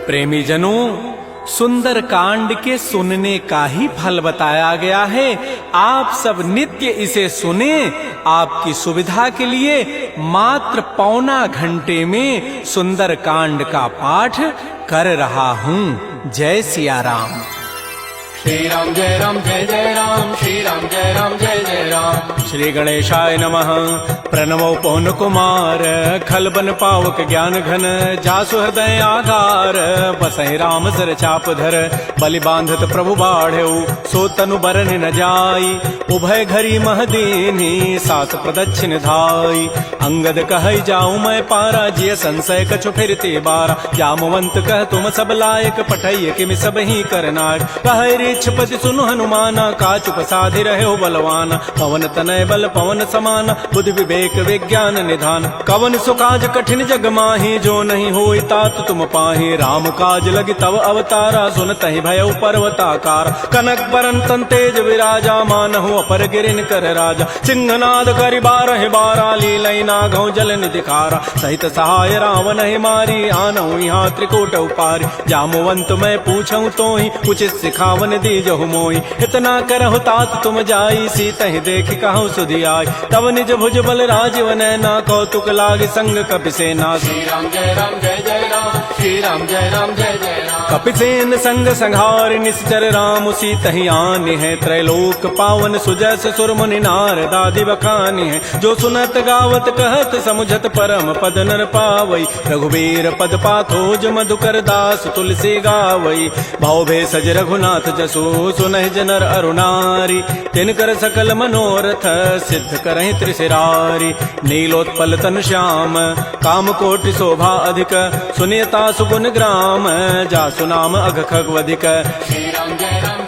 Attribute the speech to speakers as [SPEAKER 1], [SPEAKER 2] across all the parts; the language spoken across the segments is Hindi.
[SPEAKER 1] प्रेमी जनों, सुंदर कांड के सुनने का ही फल बताया गया है। आप सब नित्य इसे सुने। आपकी सुविधा के लिए मात्र पौना घंटे में सुंदर कांड का पाठ कर रहा हूँ। जय सिया राम।
[SPEAKER 2] श्री राम जय राम, श्री राम जय राम जय जय राम।
[SPEAKER 1] श्री गणेशाय नमः। प्रणवो पवन कुमार, खलबन पावक ज्ञान घन, जासु हृदय आधार, बसहि राम सर चाप धर, बलि बांधत प्रभु बाढ़ऊ, सो तनु बरन न जाई, उभय घरी महदीनी, सात प्रदक्षिण धाई। अंगद कहै जाऊं मैं पारा, जिय संशय कछु फिरते बारा, जामवंत कह तुम सब लायक, पठैय किमि सब ही करनायक। कहै रीछपति सुनु हनुमाना, काचुप साधि रहे बलवाना, पवन तनय बल पवन समाना, बुद्धि विवेक विज्ञान निधान। कवन सुकाज कठिन जग माही, जो नहीं होई तात तुम पाही, राम काज लगी तव अवतारा, सुनतहि भयउ पर्वताकार। कनक बरन तन तेज विराजा, मानहु अपर गिरिन कर राजा, सिंहनाद करि बारहि बारा, लीलई नागौ जल निधि खारा। सहित सहाय रावण ही मारी, आनहु यहाँ त्रिकूट उपारी, जामवंत मैं पूछऊं तोहि, उचित सिखावन दीजहु मोहि। इतना करहु तात तुम जाई, सीतहि देखि कहु सुधि आई, तब निज भुज बल राजीव नैना, कौतुक लागे संग कपिसेना।
[SPEAKER 2] श्री राम जय जय राम, श्री राम जय जय राम।
[SPEAKER 1] कपिसेन संग संहार, निश्चर राम सीतहि आनि है, त्रैलोक पावन सुजस सुर मुनि नारद आदि बखानि है। जो सुनत गावत कहत समुझत परम पद नर पावई, रघुबीर पद पाथोज मधुकर दास तुलसी गावई। भाव भेषज रघुनाथ जसु, सुनहि जनर अरुणारी, तिनकर सकल मनोरथ सिद्ध करहि त्रिशिरारी। नीलोत्पल तन श्याम, काम कोटि शोभा अधिक, सुनियता सुगुण ग्राम, जासु नाम अघ खगवधिक।
[SPEAKER 2] श्री राम जय राम,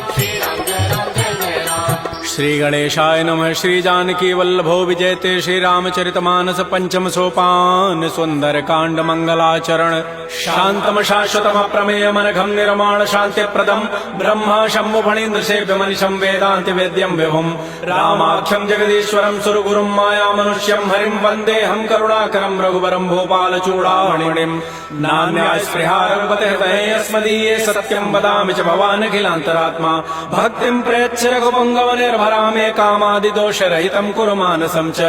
[SPEAKER 2] श्री राम जय जय राम।
[SPEAKER 1] श्री गणेशाय नमः। श्री जानकी वल्लभो विजयते, श्री रामचरितमानस पंचम सोपान, सुंदर कांड मंगलाचरण। शांतम शाश्वतम प्रमेयम अनघम निर्माण शांति प्रदम, ब्रह्मा शंभु फणीन्द्र सेव्य मनिषं वेदांति वेद्यं विभुम, रामाख्यम जगदीश्वरम सुरगुरुम माया मनुष्यम हरिम वंदे हम करुणाकरम रघुवरम भोपाल चूड़ामणिम। नान्या स्पृहा रघुपते हृदये अस्मदीये, सत्यं वदामि च भवान् अखिलान्तरात्मा, भक्तिं प्रयच्छ रघुपुङ्गव निर्भरामे, कामादिदोषरहितं कुरु मानसं च।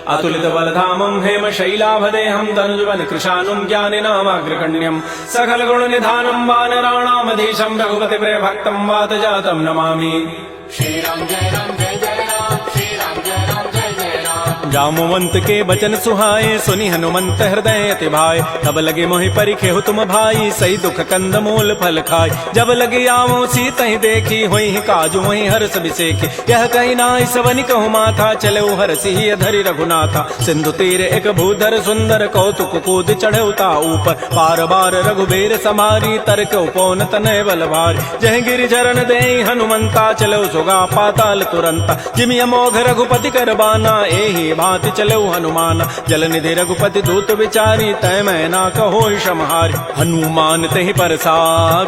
[SPEAKER 1] अतुलित बलधामं हेम शैलाभदेहं, तनुजवन कृशानुं ज्ञानिनामाग्रगण्यं, सकल गुण निधानं वानराणामधीशं, रघुपति प्रिय भक्तं वात जातं नमामि।
[SPEAKER 2] श्री राम जय राम, श्री राम जय जय राम।
[SPEAKER 1] जामवंत के बचन सुहाए, सुनि हनुमंत हृदय अति भाए, तब लगे मोहि परिखेहु तुम भाई, सही दुख कंद मूल फल खाय। जब लगे आवो सीतहि देखी, होई काजु मोहि हर्ष बिसेखी, यह कहि नाई सवनि कहु माथा, चले हरषि धरि रघुनाथा। सिंधु तीर एक भूधर सुंदर, कौतुक कूद चढ़ऊ ता ऊपर, पार बार रघुबीर समारी, तर्क उपौन तनय बल भारी। जह गिरि चरण देहि हनुमंता, चलो सुगा पाताल तुरंता, जिमि अमोघ रघुपति कर बाना, एहि भांति चलो हनुमान। जल निधि रघुपति दूत विचारी, तय मैं ना कहो क्षमहारी। हनुमान तहि परसा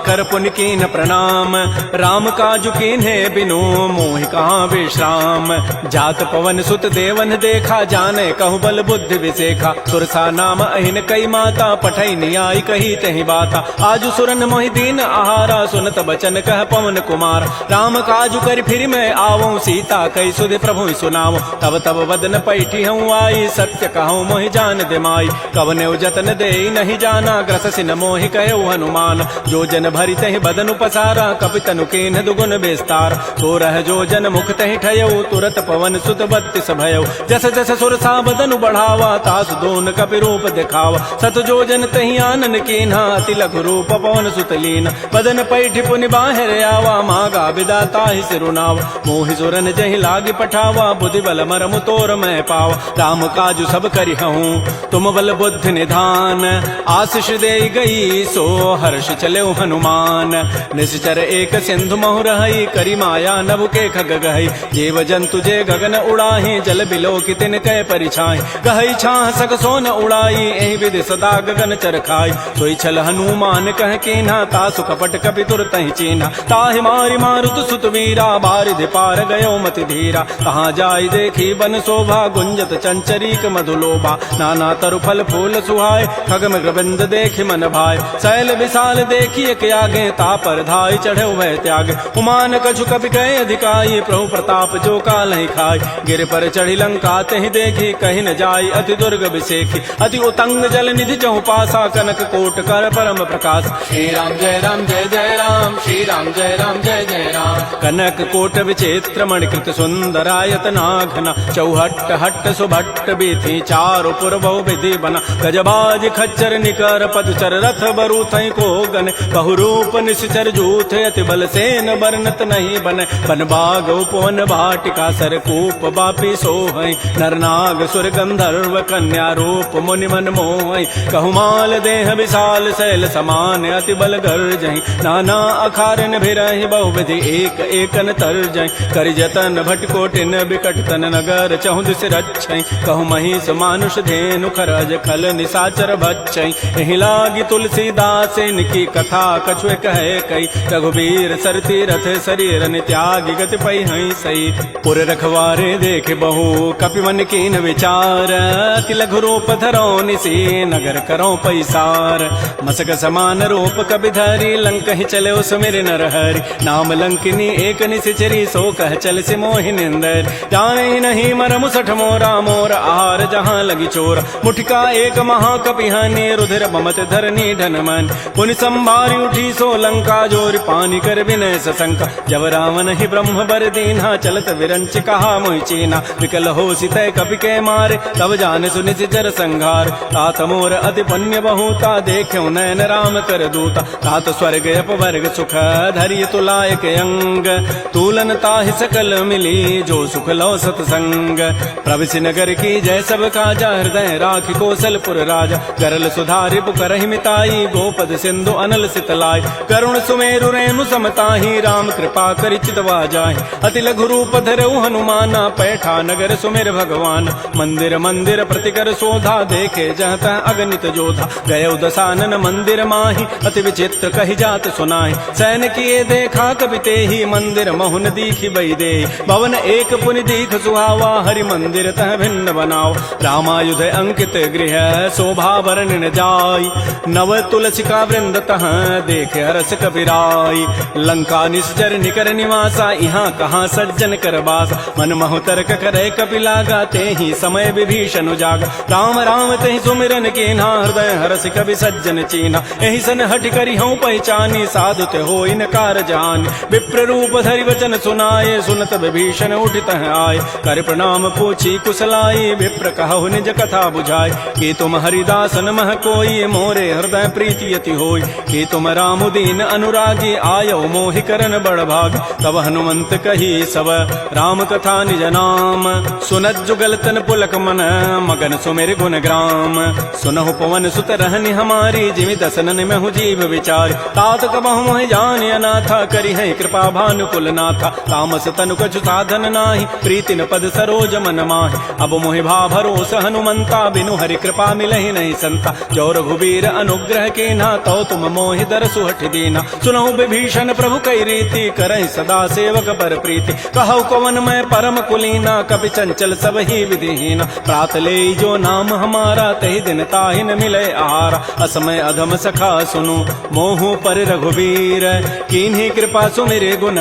[SPEAKER 1] कर पुन कीन प्रणाम, राम काजु कीन्हे बिनु मोहि कहाँ विश्राम। जात पवन सुत देवन देखा, जाने कहु बल बुद्धि विसेखा, सुरसा नाम अहिन कई माता, पठई नियाई कही तहि बाता। आजु सुरन मोहि दीन आहारा, सुनत बचन कह पवन कुमार। राम काजु कर फिर मैं आवऊं, सीता कई सुधि प्रभु सुनाओ। तब तब वदन पैठी हूँ आई, सत्य कहूँ मोहि जान दिमाई। कवने जतन दे नहीं जाना, ग्रस सिन मोहि कहो हनुमान। जो जन भरि तहि बदन उपसारा, कपि तनु कीन्ह दुगुन विस्तार। तो रह जो जन मुख तहि ठयऊ, तुरत पवन सुत बत्तिस भयऊ। जस जस सुरसा बदनु बढ़ावा, तासु दोन कपि रूप दिखावा। सत जो जन तहि आनन कीन्हा, अति लघु रूप पवन सुत लीना। बदन पैठि पुनि बाहिर आवा, मागा विदाता ही सिरुनावा। मोहि सुरन जहि लागी पठावा, बुद्धि बल मरमु तोर मैं पावा। राम काजु सब करि हूँ, तुम बल बुद्धि निधान। आशीष दे गई सो हर्ष चले हनुमान। निश्चर एक सिंधु महु रही, करी माया नभ के खग गहई। जीव जंतु जे गगन उड़ाही, जल बिलो की तिन कै परिछाई। गहई छाह सक सोन उड़ाई, एहि विधि सदा गगन चरखाई। सोई छल हनुमान कह कीन्हा, तासु कपट कपि तुरतहि चीन्हा। ताहि मारि मारुत सुत वीरा, बारिधि पार गयो मति धीरा। कहाँ जाय देखी बन शोभा, गुंजत चंचरीक मधुलोभा नाना तरु फल फूल सुहाय खग मृगबिंद देखि मन भाय शैल विशाल देखिए के आगे तापर धाय चढ़े वह त्याग उमान कछु कपि कहे अधिकाई प्रभु प्रताप जो काल ही खाय गिर पर चढ़ी लंका तहि देखी कहीं न जाय अति दुर्ग विसेखी अति उतंग जल निधि चहु पासा कनक कोट कर परम प्रकाश
[SPEAKER 2] श्री राम जय राम जय जय राम श्री राम जय राम जय जय राम
[SPEAKER 1] कनक कोट विचित्र मणिकृत सुंदरायत नाघना चौहट्ट हट्ट सुभट्ट बीथी चारु पुर बहु विधि बना गजबाज खच्चर निकर पदचर रथ बरु थई को गन बहुरूप निश्चर जूथ अति बल सेन बरनत नहीं बन बन बाग उपवन भाटिका सर कूप बापी सोहई नरनाग सुर गंधर्व कन्या रूप मुनि मन मोहई कहुमाल देह विशाल शैल समान अति बल गर्जहि नाना अखारन भिरहि बहुविधि एक एकन तरजहि करि जतन भटकोटिन बिकट तन नगर चहु दिस रक्षहि कहु महिष मानुष धेनु खरज खल निसाचर बच्चहि एहि लागी तुलसीदास इनकी कथा कछुए कहे कई रघुबीर सर तीरथ शरीर त्यागी गति पई हई सई पुर रखवारे देख बहु कपि मन कीन विचार अति लघु रूप धरो निसी नगर करो पैसार मसक समान रूप कपि धरी लंक ही चले उस मेरे नरहरि नाम लंकिनी एक निसिचरी सो कह चल से मोहि निंदर जाने ही नहीं मर मुसठ मोरा मोर आहार जहाँ लगी चोर मुठिका एक महाकपिहानी रुधिर बमत धरनी धन मन पुनि संभारी उठी सो लंका जोर पानी कर विनय सशंका जब रावण ही ब्रह्म बर दीन्हा चलत विरंच कहा मोहि चीना विकल हो सितय कपि के मारे तब जान सुनि जर संघार तात मोर अति पुण्य बहुता देख्यो नयन राम कर दूता तात स्वर्ग अपवर्ग सुख धरिय तुलायक अंग तूलन ताहि सकल मिली जो सुख लो सतसंग प्रविश नगर की जय सब काजा हृदय राखि कौशलपुर राजा गरल सुधारि पुकरहि मिताई गोपद सिंधु अनल सितलाई करुण सुमेरु रेणु समताहि राम कृपा करि चितवा जाहि अति लघु रूप धरऊ हनुमाना पैठा नगर सुमेर भगवान मंदिर मंदिर प्रतिकर शोधा देखे जहत अगणित जोधा गय दसानन मंदिर माहि अति विचित्र कहि जात सुनाहि सैन किए देखा कपि तेहि मंदिर महुन दीखि बई दे भवन एक पुनि दीख सुहावा हरि मंदिर तह भिन्न बनाओ रामायुध अंकित गृह शोभा वर्णन जाय नव तुलसिका वृंद तह देख हरस कपिराई लंका निश्चर निकर निवासा यहाँ कहाँ सज्जन कर बास मन महु तर्क करे कपि लागा तेहि समय विभीषण जागा राम राम तेहि सुमिरन कीन्हा हृदय हरस कवि सज्जन चीना एहि सन हटि करि हूँ पहचानी साधु ते हो इनकार जान विप्र रूप धरि वचन सुनाए सुनत विभीषण उठित आए कर प्रणाम पूछी कुशलाई विप्र कहु निज कथा बुझाए कि तुम हरिदासन मह कोई मोरे हृदय प्रीति अति होय कि तुम राम दीन अनुरागी आयो मोहि करन बड़ भाग तब हनुमंत कही सब राम कथा निज नाम सुनत जुगल तन पुलक मन मगन सुमेर गुण ग्राम सुनहु पवन सुत रहनि हमारी जिमि दसनन महु जीव विचार तात कबहु मोहि जान अनाथा करि है कृपा भानुकुल नाथा तामस तनु कछु साधन नाही प्रीति न पद सरोज मन माहि अब मोहि भा भरोस हनुमंता बिनु हरि कृपा मिलहि नहीं संता जो रघुबीर अनुग्रह कीन्हा तो तुम मोहि दरसु हठि दीना सुनहु विभीषण प्रभु कई रीति करहि सदा सेवक पर प्रीति कहु कवन मैं परम कुलीना कपि चंचल सब ही विधिहीना प्रात ले जो नाम हमारा तहि दिन ताहि न मिले आहारा असमय अधम सखा सुनु मोहु पर रघुबीर कीन्ही कृपा सुमिरे गुण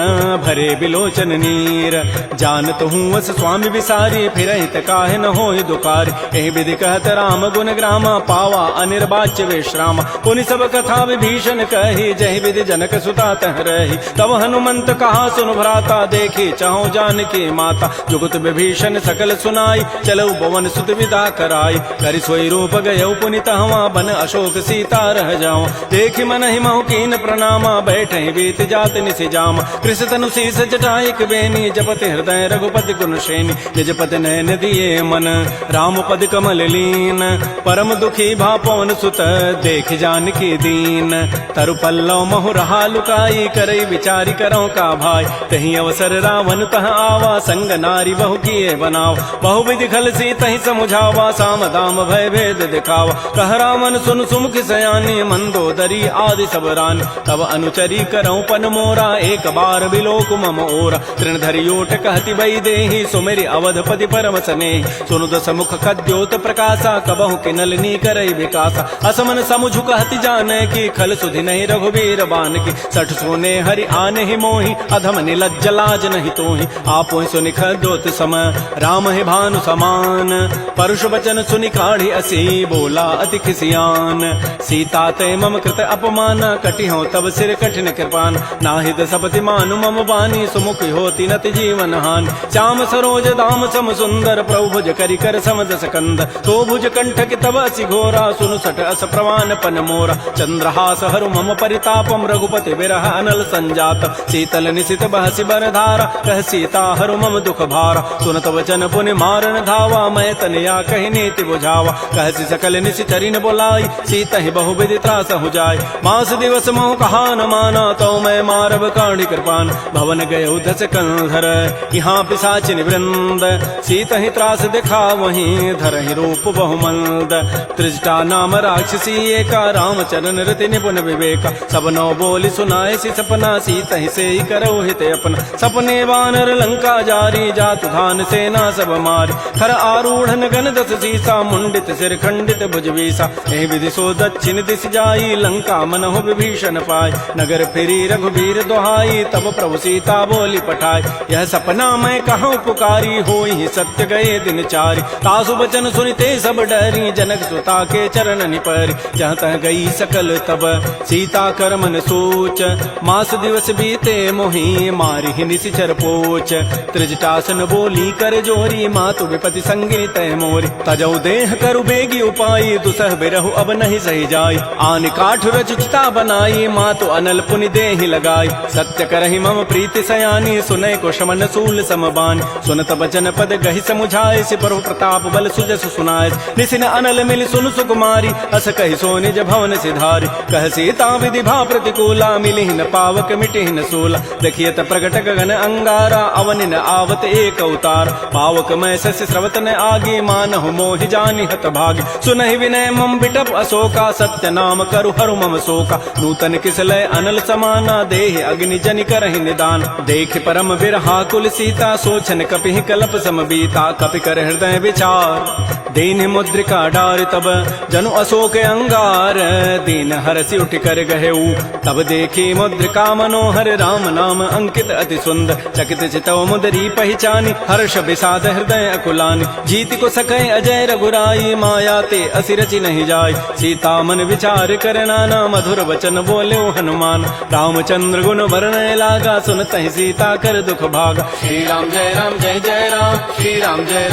[SPEAKER 1] भरे बिलोचन नीर जानत हूँ वस स्वामी विसारी फिरहित काहे न होहि दुखारी एहि विधि कहत राम गुण ग्रामा पावा अनिर्वाच्य विश्राम पुनि सब कथा विभीषण कही जहि विधि जनक सुता तह रही तब हनुमंत कहा सुन भ्राता देखी चाहो जानकी माता जुगत विभीषण सकल सुनाई चलो भवन सुत विदा कराई करि सोई रूप गयौ पुनि तहवा बन अशोक सीता रह जाओ देखि मन ही महु कीन प्रणामा बैठे बीत जात निसि जाम कृष तनु शीस जटाइक बेनी जपति हृदय रघुपति गुण श्रेणी निजपति नयन दिए मन राम पद कमल लीन परम दुखी भा पवन सुत देख जानकी दीन तरु पल्लव महु रहा लुकाई करई विचारी करो का भाई तही अवसर रावण तह आवा संग नारी बहु किए बनाव बहु विधि खल सी तही समुझावा साम दाम भय भेद दिखावा कह रावण सुन सुमुख सयानी मंदोदरी आदि सब रानी तब अनुचरी करऊं पन मोरा एक बार बिलोक मम ओरा तृण धरि ओट कहति बई देहि सुमेरि अवधपति परम परम स्नेह सुनु दस मुख खद्योत प्रकाशा कबहु के नलिनी करई विकासा असमन समुझ कहति जाने की खल सुधि नहीं रघुबीर बान की सठ सोने हरि आने ही मोहि अधम निलज्ज लाज नहीं तोहि आपो सुनि खद्योत सम राम है भानु समान परुष वचन सुनि काढ़ी असी बोला अति खिसियान सीता ते मम कृत अपमान कटि हो तब सिर कठिन कृपान नाहिद सपति मानु मम बानी सुमुख होती नत जीवन हान श्याम सरोज दाम सम सुंदर प्रभु भुज करि कर समदस कंद तो भुज कंठ की तब असि घोरा सुनु सठ अस प्रवान पन मोरा चंद्रहास हरु मम परितापम रघुपति विरह अनल संजात शीतल निशित बहसि बर धारा कह सीता हरु मम दुख भारा सुनत वचन पुनि मारन धावा मैं तनया कहि नीति बुझावा कहसि सकल निशि चरिन बोलाई सीता ही बहु विधि त्रास हो जाय मास दिवस मोह कहा न माना तो मैं मारब काढ़ी कृपान भवन गए उधस कंधर यहाँ पिशाचिन वृंद सीता ही त्रास दिखा वहीं धर ही रूप बहुमंद त्रिजटा नाम राक्षसी एका राम चरण रति निपुण विवेका सब नौ बोली सुनाए सी सपना सीता ही से ही करो हित अपना सपने वानर लंका जारी जातु धान सेना सब मारी खर आरूढ़ गन दस सीसा मुंडित सिर खंडित भुजवीसा एहि विधि सो दक्षिण दिश जाई लंका मनहु विभीषण पाय नगर फिरी रघुबीर दोहाई तब प्रभु सीता बोली पठाई यह सपना मैं कहूँ पुकारी होई सत्य गए दिन चारी तासु बचन सुनिते सब डरी जनक सुता के चरण निपरी जहाँ तह गई सकल तब सीता कर मन सोच मास दिवस बीते मोहि मारी ही निशिचर पोच त्रिजटासन बोली कर जोरी मातु विपति संगे तय मोरी तजौ देह करु बेगी उपाई दुसह बिरहु अब नहीं सही जाई आन काठ रचिता बनाई मातु अनल पुनि देहि लगाई सत्य करहि मम प्रीति सयानी सुनय को शमन सूल समबान सुनत बचन पद गहि समुझाए सि प्रभु प्रताप बल सुजस सुनाए निसिन अनल मिल सुन सुकुमारी अस कहि सो निज भवन सिधारी कह सीता विधि भा प्रतिकूला मिली न पावक मिटि न सूला देखिए त प्रगट गगन अंगारा अवनि न आवत एक अवतार पावक मैं शशि स्रवत न आगे मानहु मोहि जानि हत भागी सुनहि विनय मम बिटप अशोका सत्य नाम करु हरु मम शोका नूतन किसलय अनल समाना देह अग्नि जनि करहि निदान देख परम बिरहा कुल सीता सोचन कपि कलप समबीता कपि कर हृदय विचार दीन मुद्रिका डार तब जनु अशोक अंगार दीन हरसि उठ कर गहेऊ तब देखी मुद्रिका मनोहर राम नाम अंकित अति सुंदर चकित चितव मुदरी पहचानी हर्ष विषाद हृदय अकुलानी जीत को सकै अजय रघुराई माया ते असिरचि नहीं जाय सीता मन विचार कर नाना मधुर वचन बोले हनुमान रामचंद्र गुण वर्णय लागा सुनत ही सीता कर दुख भागा
[SPEAKER 2] श्री राम जय राम श्री राम जय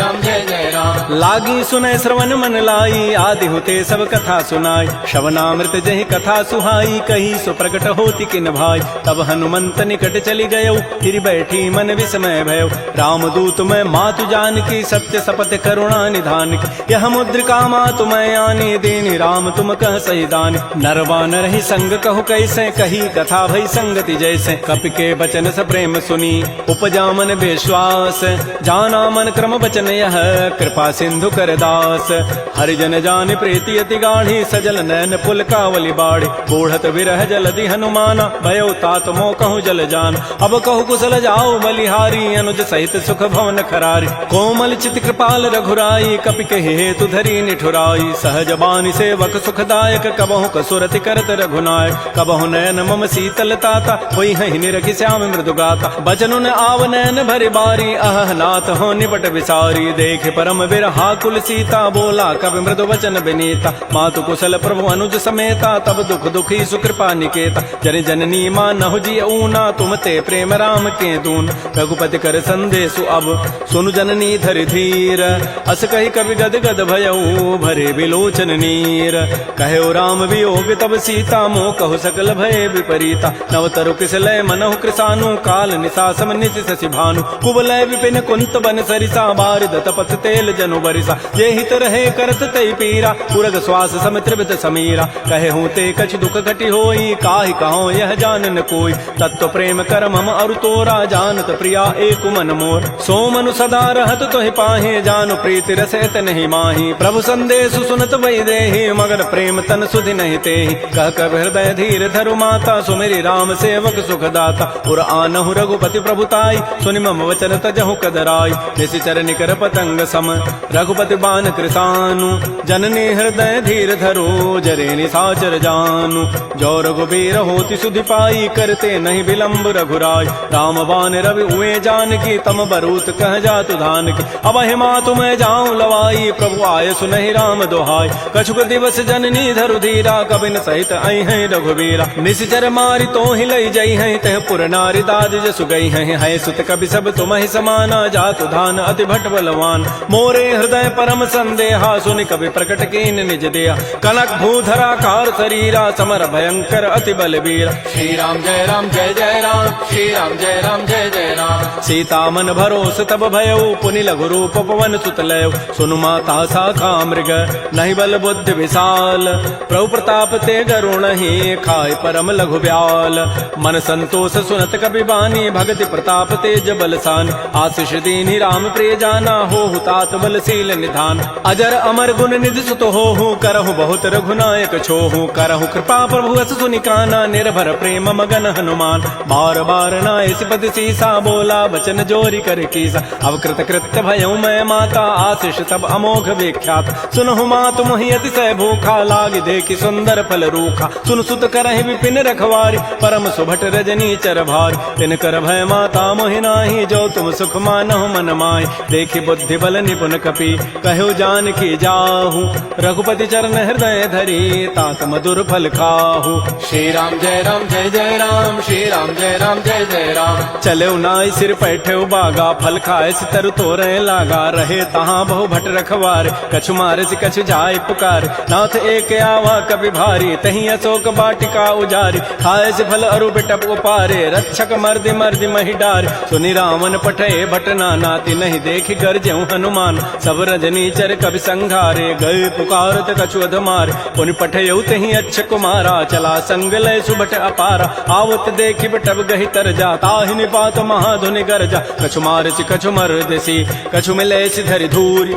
[SPEAKER 2] जय राम
[SPEAKER 1] लागी सुनय श्रवण मन लाई आदि होते सब कथा सुनाई श्रवणामृत जहि कथा सुहाई कही सो प्रकट होती किन भाई तब हनुमंत निकट चली गयो फिर बैठी मन विस्मय भयो रामदूत मैं मातु जान की सत्य शपथ करुणा निधान की यह मुद्रिका मातु मैं आनी दीन राम तुम कह सही दान नरवा नर ही संग कहु कैसे कही कथा भई संगति जैसे कपि के बचन स प्रेम सुनी उपजा मन विश्वास जाना मन क्रम बचन यह कृपा सिंधु कर दास हरिजन जान प्रीति अति गाढ़ी सजल नैन पुल कावली बाढ़ी बूढ़त विरह जलधि हनुमाना भयो तात मोह कहूँ जल जान अब कहु कुशल जाओ बलिहारी अनुज सहित सुख भवन खरारी कोमल चित कृपाल रघुराई कपि के हेतु धरी निठुराई सहज बानी सेवक सुखदायक कबहु कसुरति करत रघुनायक कबहु नयन मम शीतल ताता होई हहि निरखि श्याम मृदु गाता बचनुन आव नयन भरि बारी अह नाथ हो निपट विसारी देख परम बिरहा कुल सीता बोला कवि मृदु वचन विनीता मातु कुशल प्रभु अनुज समेता तब दुख दुखी सुकृपा निकेता जन जननी मानहु जी ऊना तुम ते प्रेम राम के दून रघुपति कर संदेशु अब सुनु जननी धरि धीर अस कही कवि गद गद भयऊ भरे विलोचन नीर कहो राम वियोग तब सीता मोह कहु सकल भय विपरीता नवतरु किसलय मनहु कृसानु काल निशासम निशि शशि भानु कुवलय विपिन कुंत बन सरिसा बारिद तपत तेल जनु बरिसा ये हित रहे करत तई पीरा उरग श्वास सम त्रिविध समीरा कहे हूँ ते कछ दुख घटी होई काहि कहो यह जानन कोई तत्व प्रेम कर मम अरु तोरा जानत प्रिया एक मन मोर सो मनु सदा रहत तोहि पाहि जानु प्रीति रसत नहीं माही प्रभु संदेश सुनत वही देहि मगर प्रेम तन सुधि नहीं तेहि कह कब हृदय धीर धरु माता सुमेरी राम सेवक सुख दाता पुर आनहु रघुपति प्रभुताई सुनि मम वचन तजहु कदराई निशिचर निकर पतंग सम रघुपति बान कृतानु जननी हृदय धीर धरो जरे निसाचर जानु जो रघुबीर होति सुधि पाई करते नहीं विलंब रघुराय राम बान रवि उए जान की तम बरूत कह जातु धान की अब हिमा तुम्हें जाऊं लवाई प्रभु आय सुनहि राम दोहाई कछुक दिवस जननी धरु धीरा कबिन सहित आई है रघुवीरा निशिचर मारी तो ही लई जई है तह पुर नारी दाद जसु गई है सुत कवि सब तुम्हि समाना जातु धान अति भट बलवान मोरे हृदय परम संदेहा सुनि कवि प्रकट कीन निज देहा कनक भूधरा कार शरीरा समर भयंकर अति बलबीरा
[SPEAKER 2] श्री राम जय राम जय जय राम श्री राम जय राम जय जय राम
[SPEAKER 1] सीता मन भरोस तब भयउ पुनि लघु रूप पवन सुत लय सुनु माता शाखा मृग नहीं बल बुद्धि विशाल प्रभु प्रताप ते गरुण ही खाय परम लघु ब्याल मन संतोष सुनत कबि बानी भगति प्रताप तेज बलसान आशीष दीनि राम प्रिय जाना हो तात बलशील निधान अजर अमर गुण निधि सुत हो करहु बहुत रघुनायक छोहु करहु कृपा प्रभु अस सुनि काना निर्भर प्रेम मगन हनुमान बार बार नाय सिपति सीसा बोला बचन जोरी कर कीसा अब कृत कृत्य भयउ मैं माता आशीष तब अमोघ विख्यात सुनहु मातु मोहि अतिशय भूखा लागी देखि सुंदर फल रूखा सुन सुत करहि विपिन रखवारी परम सुभट रजनी चर भारी तिन कर भय माता मोहि नाही जो तुम सुख मानहु मन माय देखि बुद्धि बल निपुण कपि कहु जान की जाहु रघुपति चरण हृदय धरी तात मधुर फल खाहु
[SPEAKER 2] श्री राम जय जय राम श्री राम जय जय राम
[SPEAKER 1] चलो नाई सिर पैठे बागा फल खाए तरु तोरे लागा रहे तहाँ बहु भट रखवार कछु मारे से कछु जाय पुकार नाथ एक आवा कभी भारी तही अशोक बाटिका उजारी खाए से फल अरु बिटप उपारे रक्षक मर्दि मर्दि मही डार सुनि रावण पठे भट नाती नहीं देखि गरजेऊ हनुमान सब रजनी चर कवि संघारे गए पुकारत कछु अधमार पुनि पठयऊ तही अच्छ कुमारा चला संग लय सुभट अपारा आवत देखि बटब गहि तर जा ताहि निपात महाधुनि गरजा कछु मार सि कछु मर देसी कछु मिले सि धरि धूरी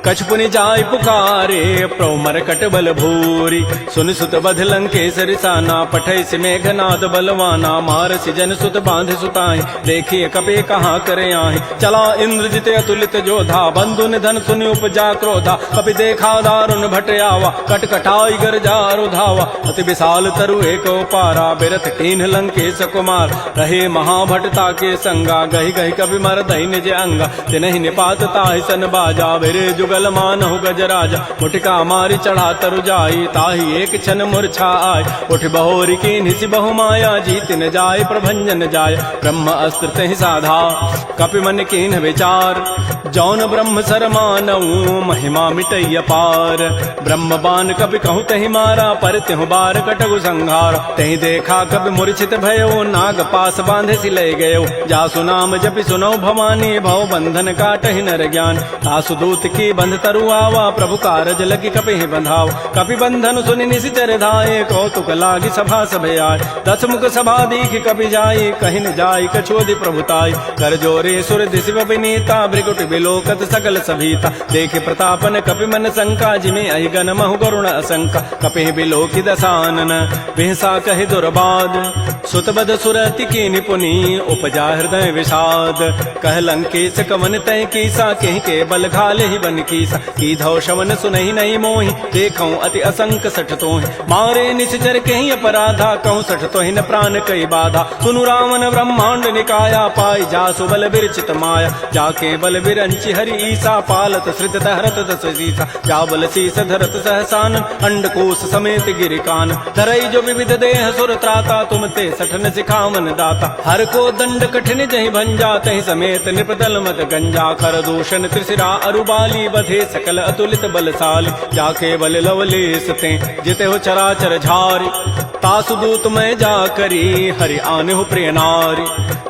[SPEAKER 1] कछु पुनि जाय पुकारे प्रभु मरकट बल भूरी सुन सुत बध लंकेसरि साना पठै सि मेघनाद बलवाना मार सि जन सुत बांध सुताई देखिए कपे कहाँ करे आहि चला इंद्रजित अतुलित जोधा बंधु निधन सुनि उपजा क्रोधा कपि देखा दारुण भट आवा कट कटाई गरजा रुधावा अति विशाल तरु एक पारा बिरथ कीन्ह लंकेश कुमार रहे महाभटता के संगा गहि गहि कवि मर दहि निज अंगा तिनहि निपात ताहि सन बाजा बिरे जुगल मानहु गजराजा मुटिका मारी चढ़ा तरु जाई ताहि एक क्षण मूर्छा आय उठ बहोरी की निसि बहु माया जीत न जाय प्रभंजन जाय ब्रह्म अस्त्र तहि साधा कपि मन कीन्ह विचार जौन ब्रह्म सर मानऊ महिमा मिटैय पार ब्रह्म बान कपि कहु तहि मारा पर तिहु बार कटगु संहार तहि देखा कपि मूर्छित भयो नाग पास बांधे सि लय गयो जासु नाम जपि सुनौ भवानी भव बंधन काटहि नर ज्ञान तासु दूत की बंध तरु आवा प्रभु कारज लगी कपि बंधाव कपि बंधन सुनि निशिचर धाये कौतुक लागी सभा सभे आय दस मुख सभा दीख कपि जाई कहि न जाई कछोदि प्रभुताई कर जोरे सुर दिशि विनीता भृगुट बिलोकत सकल सभीता देखे प्रतापन कपि मन शंका जिमे अहि गन महु गरुण असंका कपि बिलोकि दसानन बिहसा कहि दुर्बाद सुतबद सुरति की निपुनी उपजा हृदय विषाद कह लंकेश कवन तय कीसा कहि के बल घाले ही बन कीसा की धौ शवन सुनहि नहीं मोहि देखौ अति असंक सठ तोहि मारे निश्चर कहि अपराधा कहूँ सठ तोहि न प्राण कई बाधा सुनु रावण ब्रह्मांड निकाया पाई जासु बल बिरचित माया जाके बल बिरंचि हरि ईसा पालत श्रित दहरत दस सीसा जा बल शीस धरत सहसान अंडकोश समेत गिरिकान धरई जो विविध देह सुर त्राता तुम ते सठन सिखावन दाता हर को दंड कठिन जहि भंजा तहि समेत निपदल मत गंजा खर दूषण त्रिशिरा अरुबाली बधे सकल अतुलित बलशाली जाके बल लवलेस ते जिते हो चराचर झारी तासु दूत मैं जा करी हरि आने हो प्रिय नारी।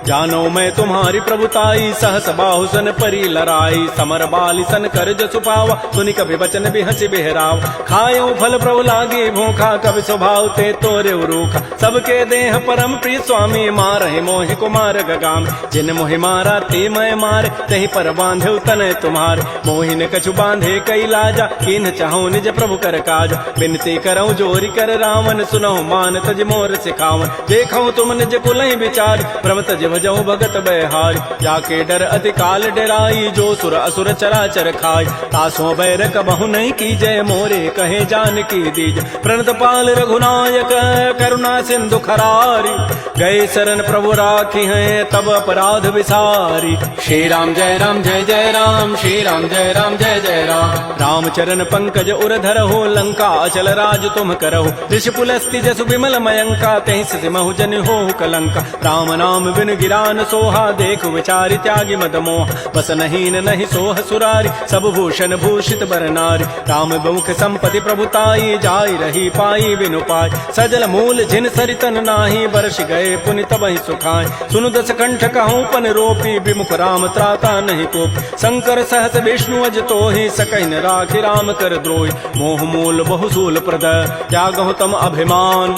[SPEAKER 1] जानो मैं तुम्हारी प्रभुताई सहस बाहु सन परी लराई। समर बाली सन कर जसु पावा सुनि कभी वचन भी हंसी बेहराव। खायो फल प्रभु लागे भूखा कभी स्वभाव ते तोरे रूखा। सबके देह परम प्रिय स्वामी मारहि मोहि कुमार गगाम। जिन मोहि मारा ते मैं मारे तही पर बांधे तनय तुम्हारे। मोहि ने कछु बांधे कई लाजा कीन चाहो निज प्रभु कर काज। बिनती करऊं जोरी कर रावण सुनहु मान तज मोर सिखावन। देखो तुम निज कुलहि विचार प्रभ तज भजऊ भगत बहारी। जाके डर अति काल डराई जो सुर असुर चराचर खाई। तासो बैर कबहु नहीं की जय मोरे कहे जान की दीज। प्रणत पाल रघुनायक करुणा सिंधु खरारी। गए शरण प्रभु राखी हैं तब अपराध विसारी।
[SPEAKER 2] श्री राम जय जय राम श्री राम जय जय राम।
[SPEAKER 1] रामचरण पंकज उरधर हो लंका अचल राज तुम करहो। ऋषि पुलस्ति जसु विमल मयंका तहि सिमहु जन हो कलंका। राम नाम बिन गिरान सोहा देखु विचारि त्यागी मद मोह। बस नहीं नहीं सोह सुरारी सब भूषण भूषित बर नारी। राम बहुख संपत्ति प्रभुताई जाई रही पाई बिनु पाई। सजल मूल जिन सरितन नाही बरस गए पुनि तबहि सुखाय। सुनु दस कंठ कहूँ पन रोपी विमुख राम त्राता नहीं कोप। शंकर सहस विष्णु अज तोहि सकहि न राखि राम कर द्रोही। मोह मूल बहुसूल प्रद त्यागहु तम अभिमान।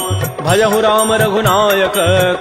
[SPEAKER 1] भजहु राम रघुनायक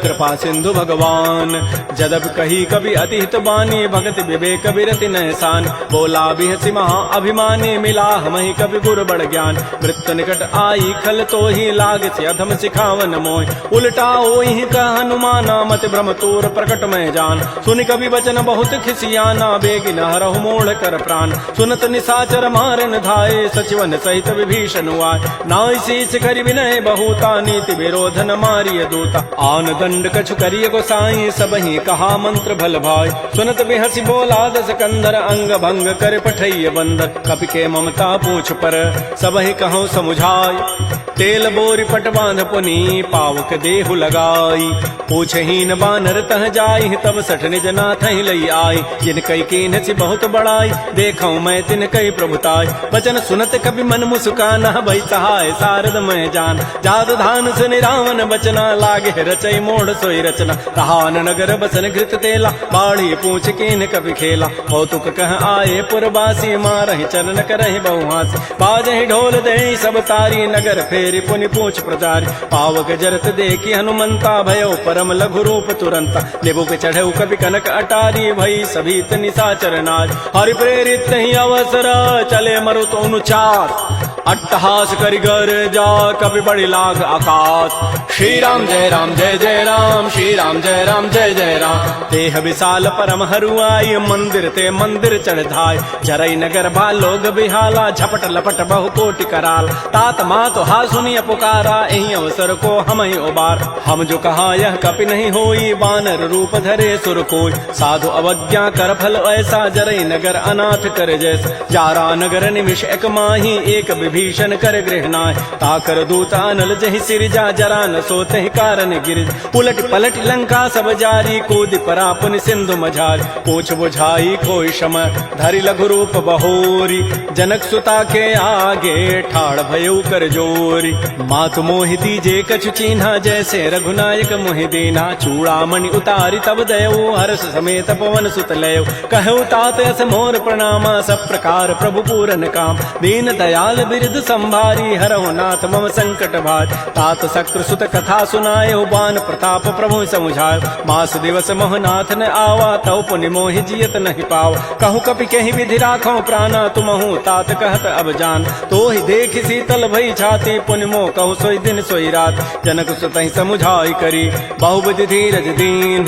[SPEAKER 1] कृपा सिंधु भगवान। जदब कही कभी अतिहित बानी भगत विवेक विरति नहसान। बोला बिहसी महा अभिमानी मिला हमहि कभी गुर बड़ ज्ञान। मृत्यु निकट आई खल तो ही लाग से अधम सिखावन मोहि। उल्टा ओहि कह हनुमाना मत भ्रम तोर प्रकट में जान। सुनि कभी वचन बहुत खिसियाना बेगिन हरहु मोड़ कर प्राण। सुनत निसाचर मारन धाये सचिवन सहित विभीषण आए। नाई शीस करि विनय बहुता नीति विरोध न मारिय दूता। आन दंड कछु करिय गोसाई सबहि कहा मंत्र भल भाई। सुनत बिहसी बोला दस कंधर अंग भंग कर पठैय बंदर। कपि के ममता पूछ पर सबहि कहूँ समुझाई। तेल बोरी पट बांध पुनी पावक देहु लगाई। पूछहीन बानर तह जाई तब सठ निज नाथ लई आई। जिन कई कीन सी बहुत बड़ाई देखूं मैं तिन कई प्रभुताई। वचन सुनत कभी मन मुस्काना भई सहाय सारद मैं जान। जाद धान सुनि रावण बचना लागे रचई मोड़ सोई रचना। रहान नगर बसन घृत तेला बाढ़ी पूछ कीन कभी खेला। कौतुक कह आए पुरवासी मारहि चरण करहि बहुहासी। बाजहि ढोल दे सब तारी नगर फेरि पुनि पूछ प्रचारी। पावक जरत देखी हनुमंता भयो परम लघु रूप तुरंता। निबुक चढ़ऊ कभी कनक अटारी भई सभी निशाचर नाज। हरि प्रेरित ही अवसर चले मरुत अनुचार। अट्टहास करिगर जा कभी बड़ी लाग आकाश।
[SPEAKER 2] श्री राम जय जय राम श्री राम जय जय राम।
[SPEAKER 1] देह विशाल परम हरुआई मंदिर ते मंदिर चढ़ धाय। जरई नगर बालोग बिहाला झपट लपट बहु कोटि कराल। तात मात हा सुनिय पुकारा एहि अवसर को हम ही उबार। हम जो कहा यह कपि नहीं होई बानर रूप धरे सुर कोई। साधु अवज्ञा कर फल ऐसा जरई नगर अनाथ कर जैसा। जारा नगर निमिष एक माही एक विभीषण कर गृह नाय। ताकर दूत अनल जहि सिरजा जरा न सोते कारण गिरिज। उलट पलट लंका सब जारी कूद परा पुनि सिंधु मझारी। पूछ बुझाई कोई शम धरि लघु रूप बहोरी। जनक सुता के आगे ठाड़ भयउ कर जोरी। मातु मोहि दीजे कछु चीन्हा जैसे रघुनायक मोहि दीना। चूड़ामणि उतारी तब दयऊ हर्ष समेत पवन सुत लयऊ। कहऊ तात यस मोर प्रणामा सब प्रकार प्रभु पूरन काम। दीन दयाल बिरद संभारी हरहु नाथ मम संकट भार। तात शक्र सुत कथा सुनाए बान प्रताप प्रभु समुझाय। मास दिवस मोहनाथ न आवा तव पुनि मोहि जियत नहीं पाव। कहूँ कपि कहीं विधि राखो प्राणा तुमहु तात कहत अब जान। तो ही देख शीतल भई छाती पुनि मोह कहूँ सोई दिन सोई रात। जनक सुत ही समुझाई करी बहुविधि धीरज दीन।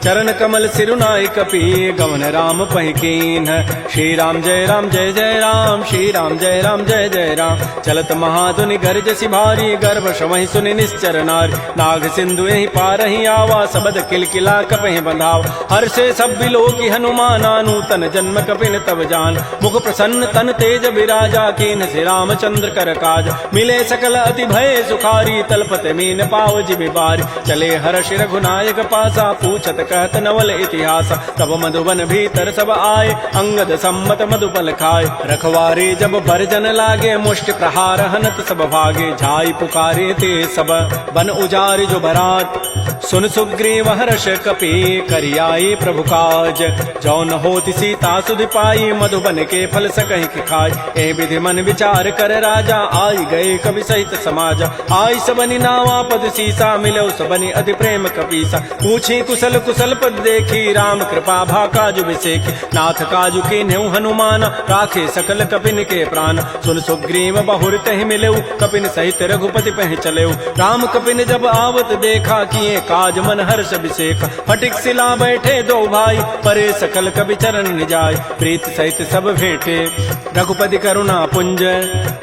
[SPEAKER 1] चरण कमल सिरुनाई कपि गवन राम पहिकीन। श्री राम जय जय राम श्री राम जय जय राम। चलत महाधुनि गर्जसि भारी गर्भ शमहि सुनि निश्चर नारी। नाग सिंधु यही पार ही आवा सबद किलकिला कपहि बंधाव। हर्षे सब बिलोकी हनुमाना नूतन जन्म कपिन तब जान। मुख प्रसन्न तन तेज विराजा कीन से रामचंद्र कर काज। मिले सकल अति भय सुखारी तलपत मीन पाव जिमि बारी। चले हर्ष रघुनायक पासा पूछत कहत नवल इतिहास। तब मधुबन भीतर सब आए अंगद सम्मत मधुपल खाए। रखवारे जब भरजन लागे मुष्टि प्रहार हनत सब भागे, जाई पुकारे ते सब बन उजारे जो बरात। सुन सुग्रीव हर्ष कपि करियाए प्रभु काज, जौन होति सीता सुधि पाई, मधुबन के फल सकहि कि खाय। ए विधि मन विचार कर राजा, आई गए कवि सहित समाज। आई सबनि नावा पद सीसा, मिलो सबनि अति प्रेम कपीसा। पूछी कुशल कुशल पद देखी, राम कृपा भा काजु विसेखी। नाथ काजु के नेउ हनुमान, राखे सकल कपिन के प्राण। सुन सुग्रीव बहुर तहि मिलेउ, कपिन सहित रघुपति पह चलेउ। राम कपिन जब आवत देखा, किए काज मन हर्ष अभिषेक। फटिक सिला बैठे दो भाई, परे सकल कवि चरण निजाय। प्रीत सहित सब भेंटे, रघुपति करुणा पुंज।